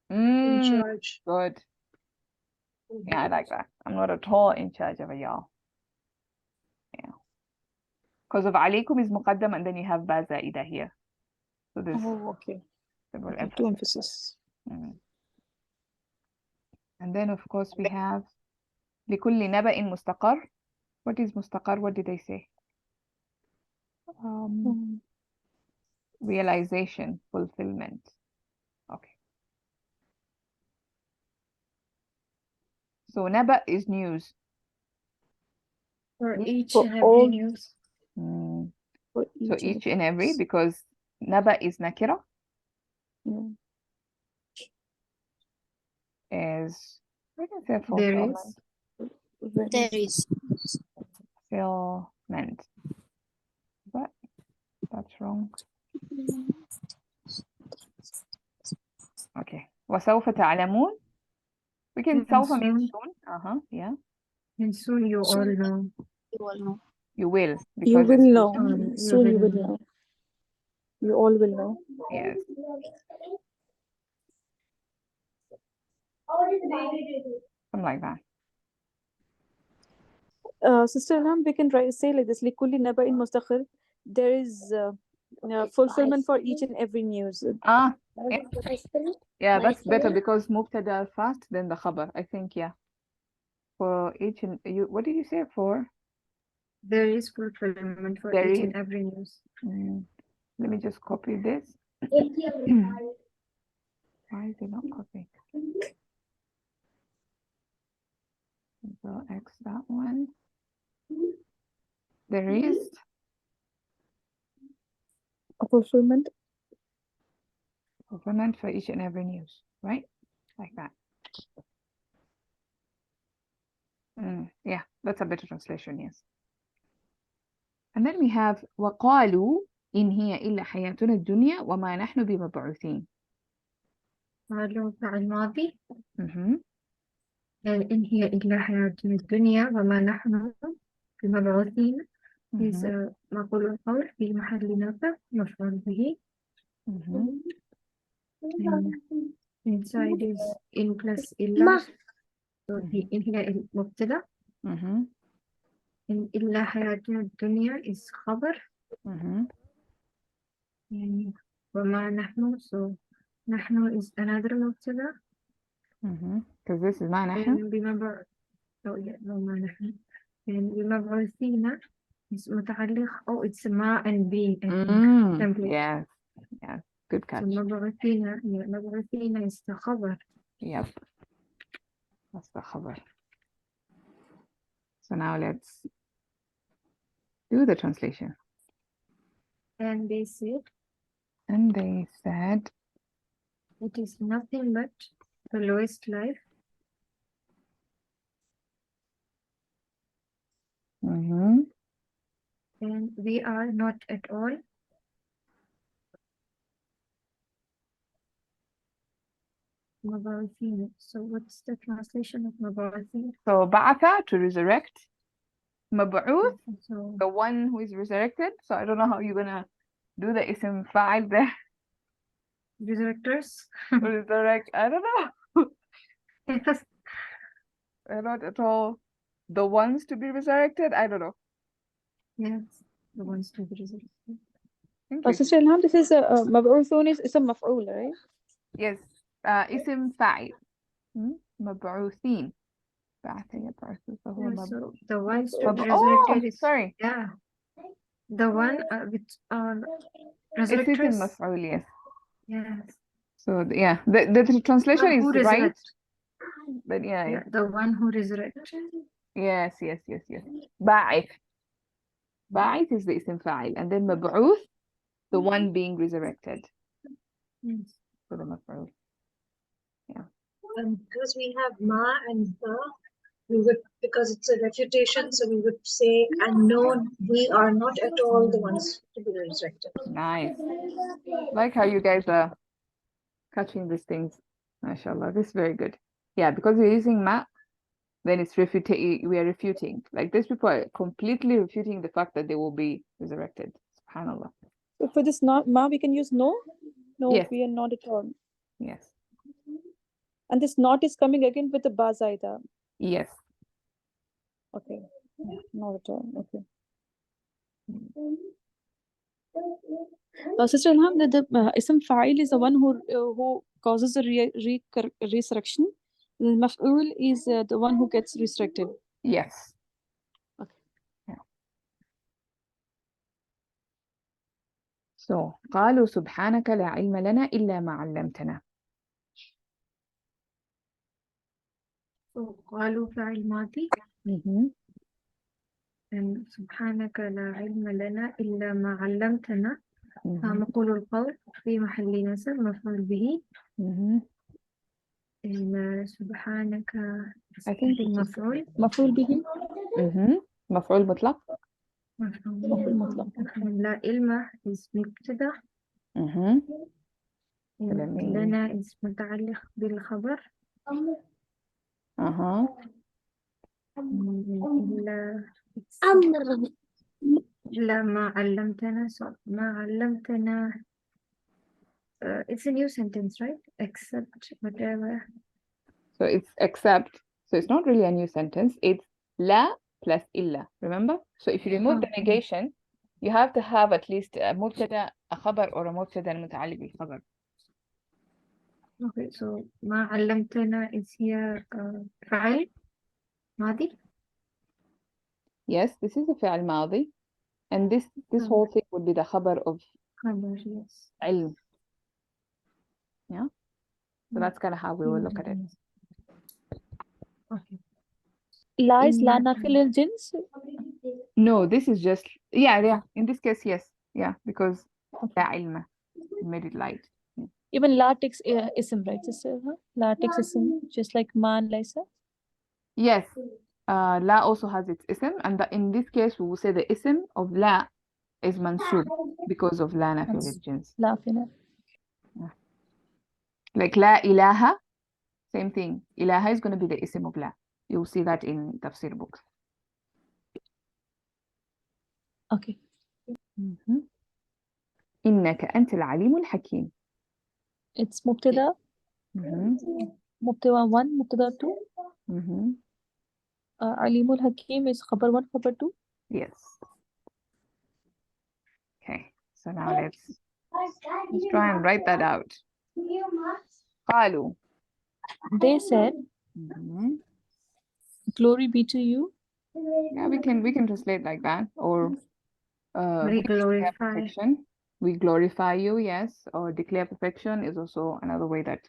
In charge. Good. Yeah, I like that. I'm not at all in charge of y'all. Yeah. Because of alaykum is muqaddam and then you have ba zaida here. So there's okay. emphasis. Two emphasis. And then of course we have لكل نبأ مستقر. What is mustaqar? What did they say? Realization, fulfillment. Okay. So naba is news. For each For and all every news. For So each and every, because naba is nakira. Is we can say fulfillment. There is. Fulfillment. But that's wrong. Okay. وسوف تعلمون. We can سوف mean soon. Yeah. And soon you all know. You all know. You will. You will know. Soon you will know. You all will know. Yes. Something like that. Sister Ilham, we can say like this: لكل نبأ مستقر. There is fulfillment for each and every news. Yeah, that's better because mubtada first, then the khabar. I think, yeah. For each and you, what did you say for? There is fulfillment for each and every news. Let me just copy this. Why is it not copying? So X that one. There is A fulfillment for each and every news, right? Like that. Yeah, that's a better translation, yes. And then we have وقالوا إن هي إلا حياتنا الدنيا وما نحن بمبعوثين. قالوا فعل ماضي. إن هي إلا حياتنا الدنيا وما نحن بمبعوثين. is مقول القول في محل نصب مفعول به. And inside is in plus illa. So in here is mubtada. In illa hayatuna dunya is khabar. And wama nahnu. So nahnu is another mubtada. Because this is ma nahnu. And remember, oh yeah, wama nahnu. And remember Athena is muta'alliq. Oh, it's ma and be. Template. Yes. Yes. Good catch. So Athena, yeah, Athena is the khabar. Yep. That's the khabar. So now let's do the translation. And they said, it is nothing but the lowest life. And we are not at all. Mabarathin. So what's the translation of Mabarathin? So ba'atha, to resurrect. Mab'uth, So the one who is resurrected. So I don't know how you're gonna do the ism fa'il there. resurrectors. Resurrect, I don't know. Yes. They're not at all the ones to be resurrected. I don't know. Yes, the ones to be resurrected. Thank you. Sister Ilham, this is mab'uthun is a maf'ul, right? Yes. Ism fa'il. Mab'uthin. Yeah, so the ones to be Oh, resurrected is sorry. yeah. The one with It's ism resurrectors. maf'ul, yes. Yes. So yeah, the translation Who is right. resurrect? But yeah. The one who resurrects. Yes. Ba'ith. Ba'ith is the ism fa'il. And then mab'uth, the one being resurrected. Yes. For the maf'ul. Yeah. Because we have ma and ba, we would, because it's a refutation, so we would say, and no, we are not at all the ones to be resurrected. Nice. Like how you guys are catching these things. MashaAllah. This is very good. Yeah, because we're using ma, then it's refuting. We are refuting. Like these people are completely refuting the fact that they will be resurrected. SubhanAllah. So for this not ma, we can use no. No, Yes. we are not at all. Yes. And this not is coming again with the ba zaida. Yes. Okay. Not at all. Okay. Sister Ilham, the ism fa'il is the one who causes a resurrection. The maf'ul is the one who gets resurrected. Yes. Okay. Yeah. So قالوا سبحانك لا علم لنا إلا ما علمتنا. So قالوا فاعل ماضي. And سبحانك لا علم لنا إلا ما علمتنا. مقول القول في محل نصب مفعول به. إن سبحانك I think مفعول به. مفعول مطلق. مفعول مطلق. لا علم is مبتدأ. لنا is متعلق بالخبر. إلا ما علمتنا. So ما علمتنا. It's a new sentence, right? Except whatever. So it's except. So it's not really a new sentence. It's la plus illa. Remember? So if you remove the negation, you have to have at least a mubtada, a khabar, or a mubtada المتعلق بالخبر. Okay, so ما علمتنا is here فعل ماضي. Yes, this is a فعل ماضي, and this whole thing would be the khabar of خبر, yes. علم. Yeah. So that's kind of how we will look at it. Okay. La is la nafil al jins? No, this is just yeah. In this case, yes. Yeah, because la ilma made it light. Even la takes ism, right, sister? La takes ism, just like man laisa. Yes. La also has its ism, and in this case, we will say the ism of la is mansub because of la nafil al jins. La fina. Like la ilaha, same thing. Ilaha is going to be the ism of la. You'll see that in tafsir books. Okay. إنك أنت العليم الحكيم. It's مبتدا. مبتدا 1, مبتدا 2. عليم الحكيم is خبر 1, خبر 2. Yes. Okay. So now let's try and write that out. قالوا. They said, glory be to you. Yeah, we can translate like that, or we glorify. perfection. We glorify you, yes, or declare perfection is also another way that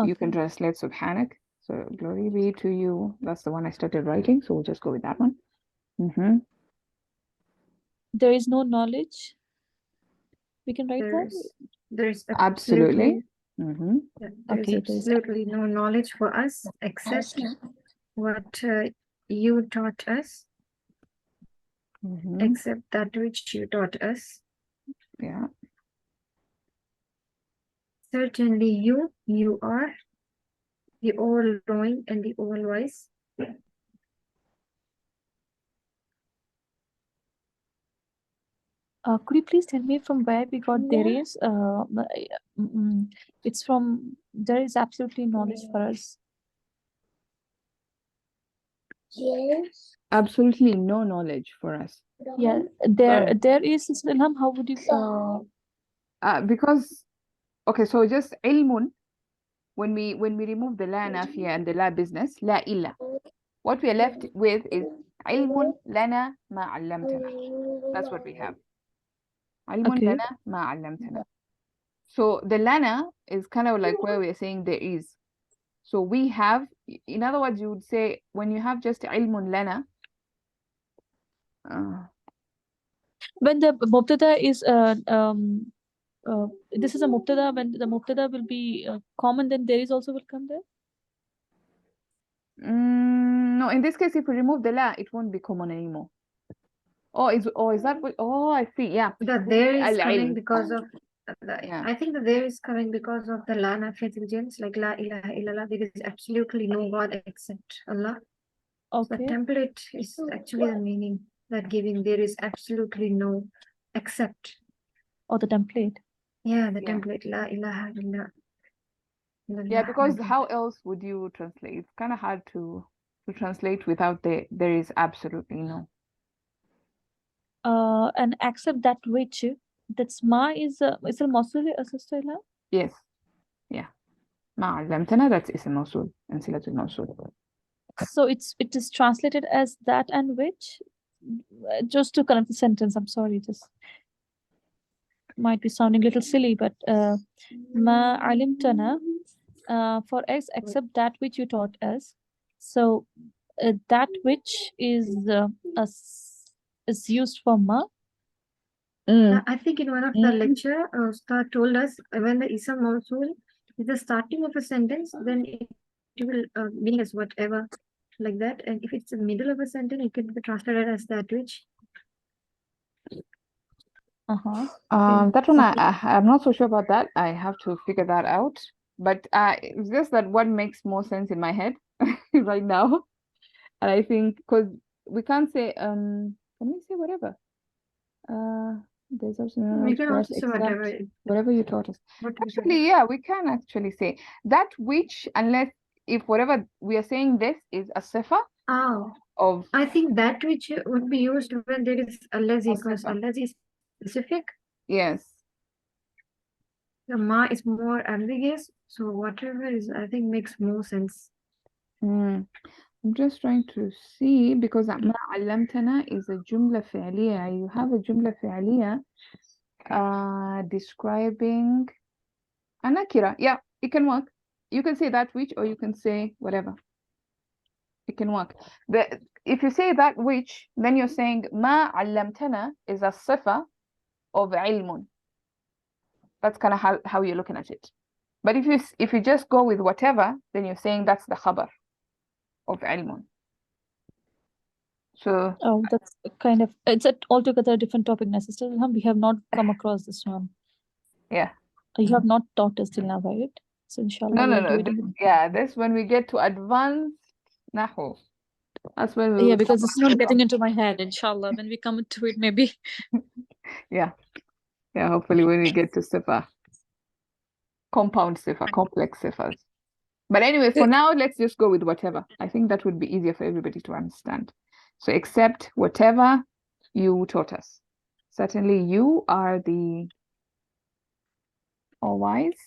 you can translate Subhanak. So glory be to you. That's the one I started writing, so we'll just go with that one. There is no knowledge. We can write there is absolutely. There is absolutely no knowledge for us except what you taught us, except that which you taught us. Yeah. Certainly you are the all-knowing and the all-wise. Could you please tell me from where we got there is? It's from, there is absolutely knowledge for us. Yes. Absolutely no knowledge for us. Yeah, there is, Ilham, how would you because okay, so just ilmun, when we remove the la nafiya and the la business, la illa, what we are left with is ilmun lana ma allamtana. That's what we have. Ilmun lana ma allamtana. So the lana is kind of like where we are saying there is. So we have, in other words, you would say when you have just ilmun lana. When the mubtada is this is a mubtada, when the mubtada will be common, then there is also will come there. No, in this case, if we remove the la, it won't be common anymore. Is that what? Oh, I see. Yeah. That there is coming because of I think that there is coming because of the la nafiyat al-jins, like la ilaha illallah. There is absolutely no God except Allah. The template is actually the meaning that giving there is absolutely no except. Or the template. Yeah, the template, la ilaha illallah. Yeah, because how else would you translate? It's kind of hard to translate without there is absolutely no. And accept that which, that's ma is a mawsul, Sister Ilham? Yes. Yeah. Ma allamtana, that's ism mawsul and silatul mawsul. So it is translated as that and which. Just to connect the sentence, I'm sorry, just might be sounding a little silly, but ma alimtana, for us, except that which you taught us. So that which is used for ma. I think in one of the lecture, Ustad told us when the ism mawsul is the starting of a sentence, then it will mean as whatever, like that. And if it's the middle of a sentence, it can be translated as that which. That one I'm not so sure about that. I have to figure that out. But it's just that what makes more sense in my head right now. And I think because we can't say can we say whatever? There's also no We can also say whatever you taught us. Actually, yeah, we can actually say that which, unless if whatever we are saying this is a sifa of. I think that which would be used when there is allazi, because allazi is specific. Yes. The ma is more ambiguous, so whatever is, I think, makes more sense. I'm just trying to see because ما علمتنا is a jumla fi'liya. You have a jumla fi'liya describing a nakira. Yeah, it can work. You can say that which, or you can say whatever. It can work. But if you say that which, then you're saying ما علمتنا is a sifa of ilmun. That's kind of how you're looking at it. But if you just go with whatever, then you're saying that's the khabar of ilmun. So that's kind of, it's altogether a different topic, Sister Ilham. We have not come across this one. Yeah. You have not taught us till now, right? So inshallah. No. Yeah, that's when we get to advanced nahu. That's when yeah, because it's not getting into my head. Inshallah, when we come to it, maybe. Yeah. Yeah, hopefully when we get to sifa. Compound sifa, complex sifas. But anyway, for now, let's just go with whatever. I think that would be easier for everybody to understand. So accept whatever you taught us. Certainly you are the all-wise.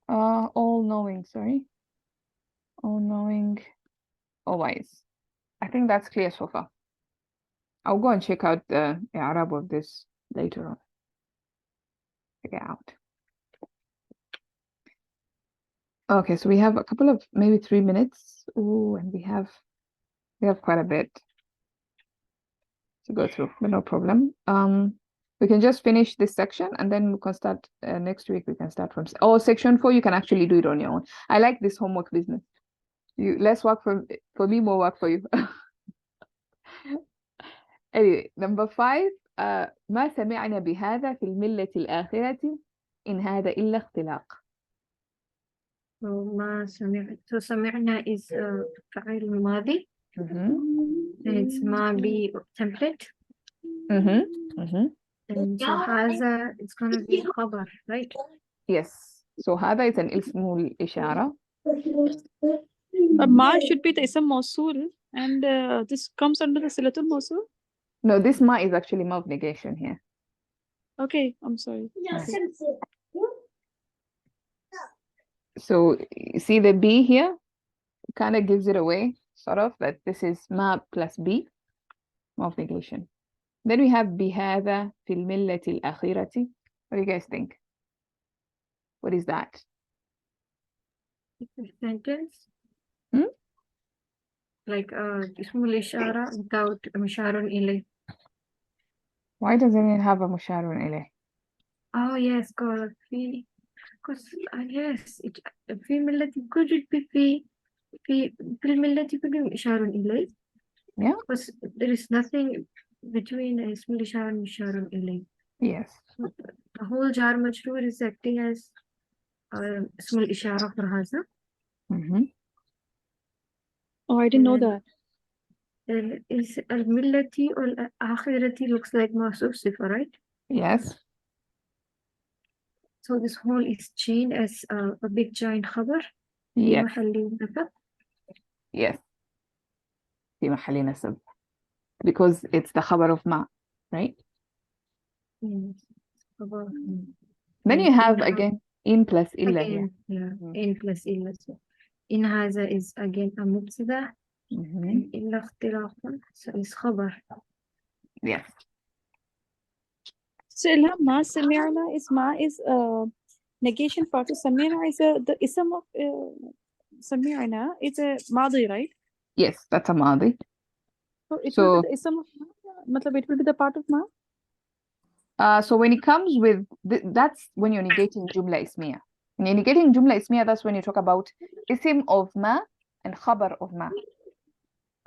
All-knowing, sorry. All-knowing, all-wise. I think that's clear so far. I'll go and check out the Arab of this later on. Check it out. Okay, so we have a couple of maybe 3 minutes. Oh, and we have quite a bit to go through, but no problem. We can just finish this section and then we can start next week. We can start from section 4. You can actually do it on your own. I like this homework business. Less work for me, more work for you. Anyway, number 5. ما سمعنا بهذا في الملة الآخرة إن هذا إلا اختلاق. ما سمعت. So سمعنا is فعل ماضي. And it's ما be template. And so هذا it's gonna be خبر, right? Yes. So هذا is an اسم الإشارة. Ma should be the ism mawsul, and this comes under the silatul mawsul. No, this ma is actually ma of negation here. Okay, I'm sorry. So you see the B here kind of gives it away, sort of, that this is ma plus B, ma of negation. Then we have بهذا في الملة الأخيرة. What do you guys think? What is that? Sentence. Like اسم الإشارة without مشار إليه. Why doesn't it have a مشار إليه? Oh yes, because yes, في ملة could it be في الملة could be مشار إليه. Yeah. Because there is nothing between اسم الإشارة and مشار إليه. Yes. The whole jar majrur is acting as اسم الإشارة for هذا. Oh, I didn't know that. Is الملة or الآخرة looks like موصوف صفة, right? Yes. So this whole is chained as a big giant خبر. Yes. في محل نصب. Yes. في محل نصب. Because it's the خبر of ma, right? Yes. Then you have again in plus إلا. Again, yeah. In plus إلا. So in هذا is again a مبتدأ. إلا اختلاق. So it's خبر. Yes. So Ilham, ma سمعنا is negation part. So سمعنا is the ism of سمعنا is a ماضي, right? Yes, that's a ماضي. So it will be the ism of ma. Matlab it will be the part of ma. So when it comes with that's when you're negating jumla ismiya. When you're negating jumla ismiya, that's when you talk about isim of ma and khabar of ma.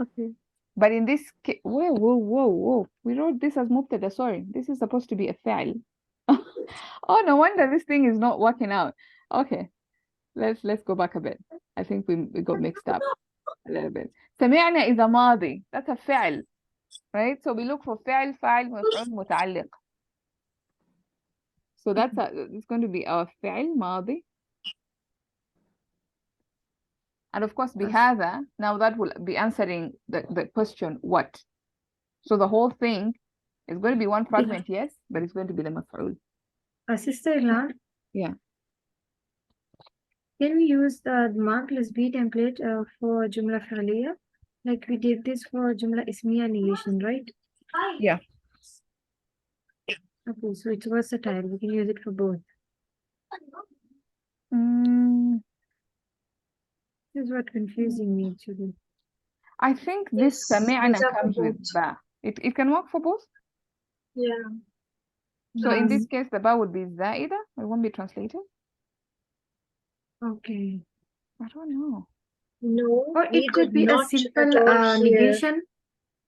Okay. But in this case, whoa. We wrote this as mubtada. Sorry, this is supposed to be a fa'il. Oh, no wonder this thing is not working out. Okay, let's go back a bit. I think we got mixed up a little bit. سمعنا is a ماضي. That's a فعل, right? So we look for فعل, فاعل, مفعول, متعلق. So it's going to be our فعل ماضي. And of course, بهذا, now that will be answering the question, what? So the whole thing is going to be one fragment, yes, but it's going to be the مفعول. Sister Ilan, yeah. Can we use the ma plus B template for Jumla Fi'liya? Like we did this for Jumla Ismiya negation, right? Yeah. Okay, so it's versatile. We can use it for both. This is what confusing me actually. I think this سمعنا comes with ba. It can work for both? Yeah. So in this case, the ba would be زائدة. It won't be translated. Okay. I don't know. No, or it could be a simple negation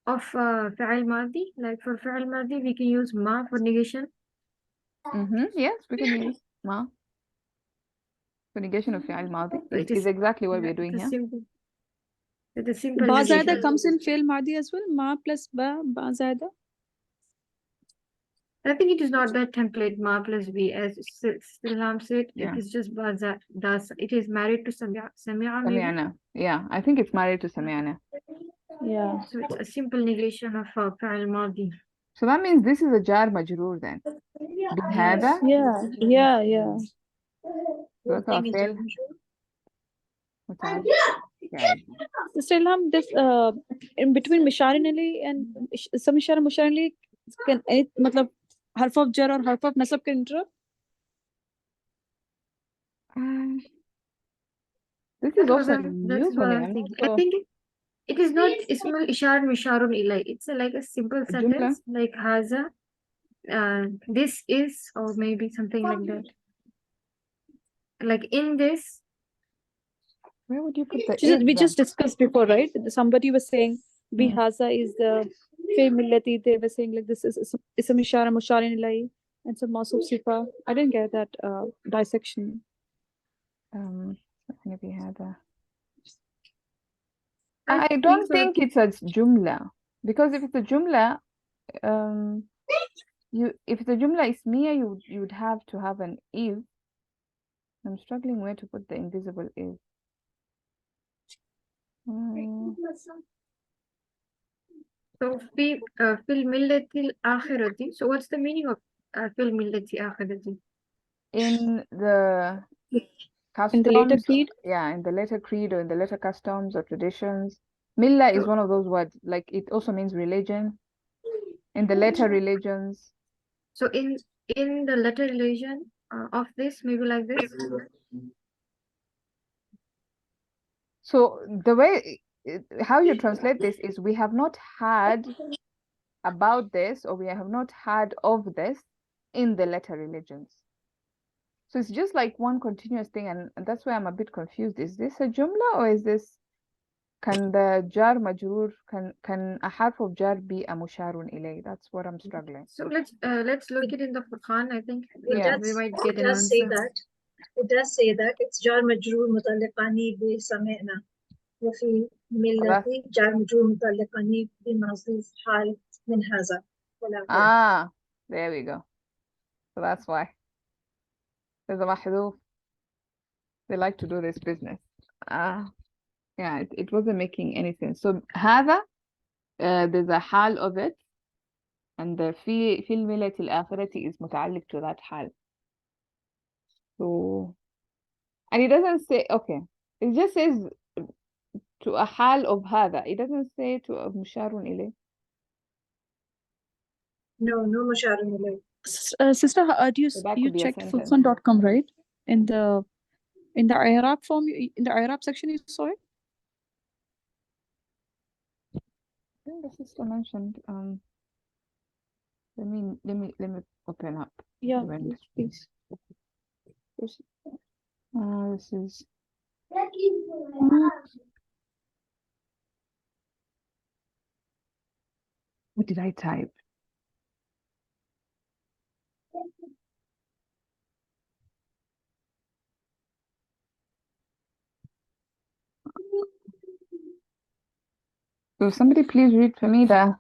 of فعل ماضي. Like for فعل ماضي, we can use ma for negation. Yes, we can use ma for negation of فعل ماضي. It is exactly what we're doing here. Simple. The simple Ba negation. zada comes in fi'l madi as well. Ma plus ba zada. I think it is not that template ma plus b as Silham said. Yeah. It is just baza das. It is married to Samia maybe. Sami'ana. Yeah, I think it's married to Sami'ana. Yeah. So it's a simple negation of fa'al madi. So that means this is a jar majroor then. بهذا. Yeah. Look Thing is فعل jar majroor. متعلق. Okay. Sister Ilham, this in between Misharin Ali and some Misharin Ali, can any matlab harf of jar or harf of nasab can interrupt? This is also That new is for what me. I'm I'm thinking. not I sure. think it is not ismul ishar misharun ilay. It's like a simple A jumla? sentence like haza. This is, or maybe something like that. Like in this. Where would you put the We just discussed before, right? Somebody was saying bihaza is the fi millati. They were saying like this is a mishara musharin ilai and some masuf sifa. I didn't get that dissection. Maybe had a. I I don't think it's a jumla, because if it's a jumla, if the jumla is mia, you would have to have an if. I'm struggling where to put the invisible if. So fil millati akhirati. So what's the meaning of fil millati akhirati? In the customs, in the later creed? Yeah, in the later creed or in the later customs or traditions. Millah is one of those words, like it also means religion. In the later religions. So in the later religion of this, maybe like this. So the way how you translate this is we have not had about this, or we have not heard of this in the later religions. So it's just like one continuous thing, and that's why I'm a bit confused. Is this a jumla, or is this, can the jar majroor, can a harf of jar be a musharun ilay? That's what I'm struggling. So let's look it in the Quran. I think we might get it an does say answer. that. It does say that it's jar majroor mutallaqani bi sami'na. وفي ملتي جار مجرور متعلقان بمحذوف حال من هذا. There we go. So that's why there's a mahdhuf. They like to do this business. Yeah, it wasn't making any sense. So هذا, there's a hal of it, and the في الملة الآخرة is متعلق to that hal. So, and it doesn't say, okay, it just says to a hal of هذا. It doesn't say to a musharun ilay. No musharun ilay. Sister, you checked Fulfan.com, right? In the I'rab form, in the I'rab section, you saw it? I think the sister mentioned, let me open up. Yeah, please. This is what did I type? So somebody please read for me the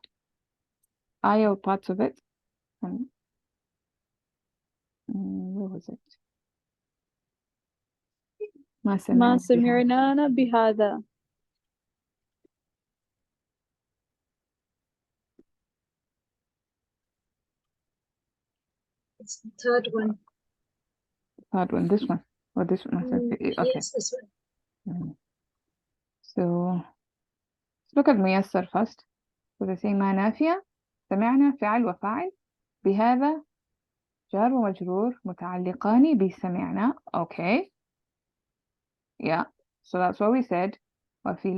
ayah or parts of it. And where was it? ما سمعنا بهذا. It's the third one. Third one, this one. Or this one. Okay. Yes, this one. So let's look at ميسر first. So they say ما نافية سمعنا فعل وفاعل بهذا جار ومجرور متعلقان بسمعنا. Okay. Yeah. So that's what we said. وفي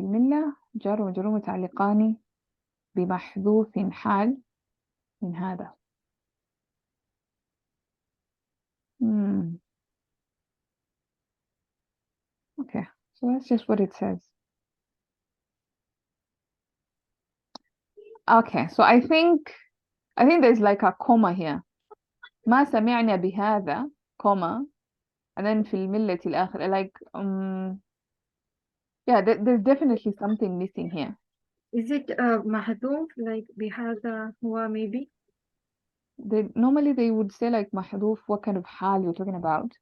الملة جار ومجرور متعلقان بمحذوف حال من هذا. Okay. So that's just what it says. Okay. So I think there's like a comma here. ما سمعنا بهذا, comma, and then في الملة الآخرة, like Yeah, there's definitely something missing here. Is it mahdhuf, like bihadha huwa maybe? Normally they would say like mahdhuf, what kind of hal you're talking about?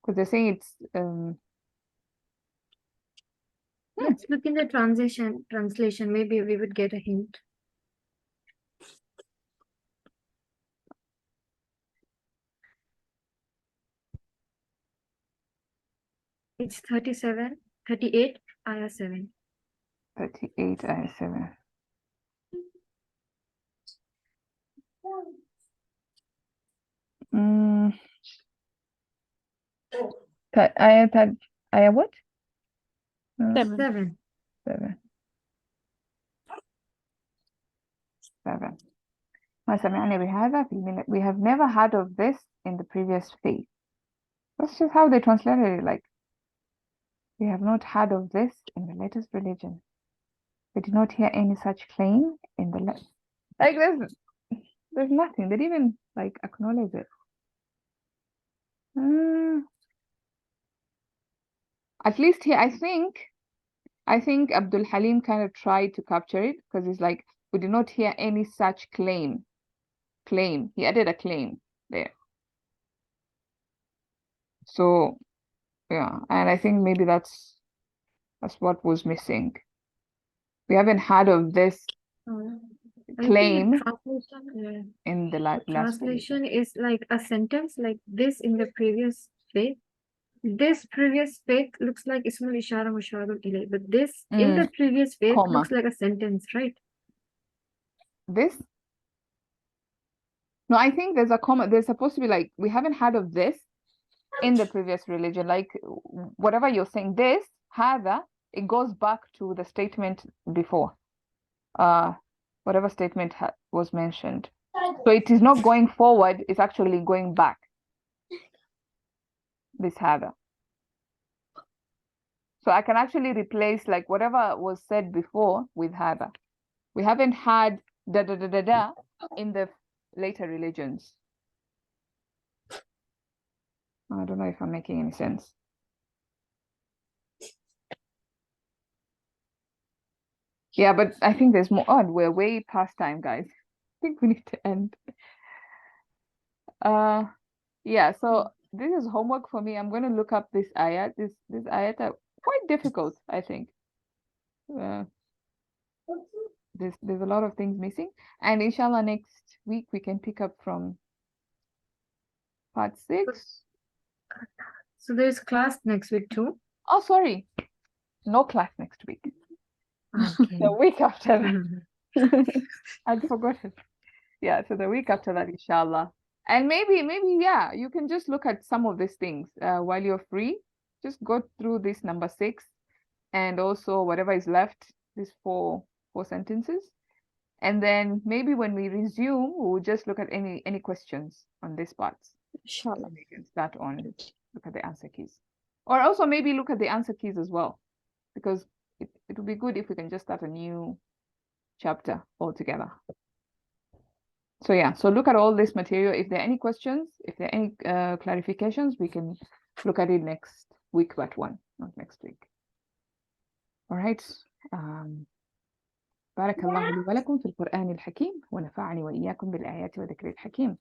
Because they're saying it's Let's look in the translation. Maybe we would get a hint. It's 38, ayah 7. 38 ayah 7. Ayah what? 7. 7. 7. ما سمعنا بهذا في الملة. We have never heard of this in the previous faith. That's just how they translated it, like, we have not heard of this in the latest religion. We did not hear any such claim in the like there's nothing. They didn't even like acknowledge it. At least here, I think Abdul Halim kind of tried to capture it, because it's like, we did not hear any such claim. He added a claim there. So yeah, and I think maybe that's what was missing. We haven't heard of this claim in the last translation is like a sentence like this in the previous faith. This previous faith looks like Ismul Ishara Musharul Ilay, but this in the previous faith comma. looks like a sentence, right? This? No, I think there's a comma. There's supposed to be like, we haven't heard of this in the previous religion. Like, whatever you're saying, this, hada, it goes back to the statement before. Whatever statement was mentioned. So it is not going forward, it's actually going back. This hada. So I can actually replace like whatever was said before with hada. We haven't had da da da da da in the later religions. I don't know if I'm making any sense. Yeah, but I think there's more on. We're way past time, guys. I think we need to end. Yeah, so this is homework for me. I'm going to look up this ayat. This ayat are quite difficult, I think. There's a lot of things missing. And inshallah, next week we can pick up from part 6. So there's class next week too. Oh, sorry. No class next week. Okay. The week after that. I'd forgotten. Yeah, so the week after that, inshallah. And maybe, yeah, you can just look at some of these things while you're free. Just go through this number 6 and also whatever is left, these four sentences. And then maybe when we resume, we'll just look at any questions on these parts. Inshallah. We can start on, look at the answer keys. Or also maybe look at the answer keys as well, because it would be good if we can just start a new chapter altogether. So yeah, so look at all this material. If there are any questions, if there are any clarifications, we can look at it next week, but one, not next week. All right. بارك الله لي ولكم في القرآن الحكيم ونفعني وإياكم بالآيات وذكر الحكيم.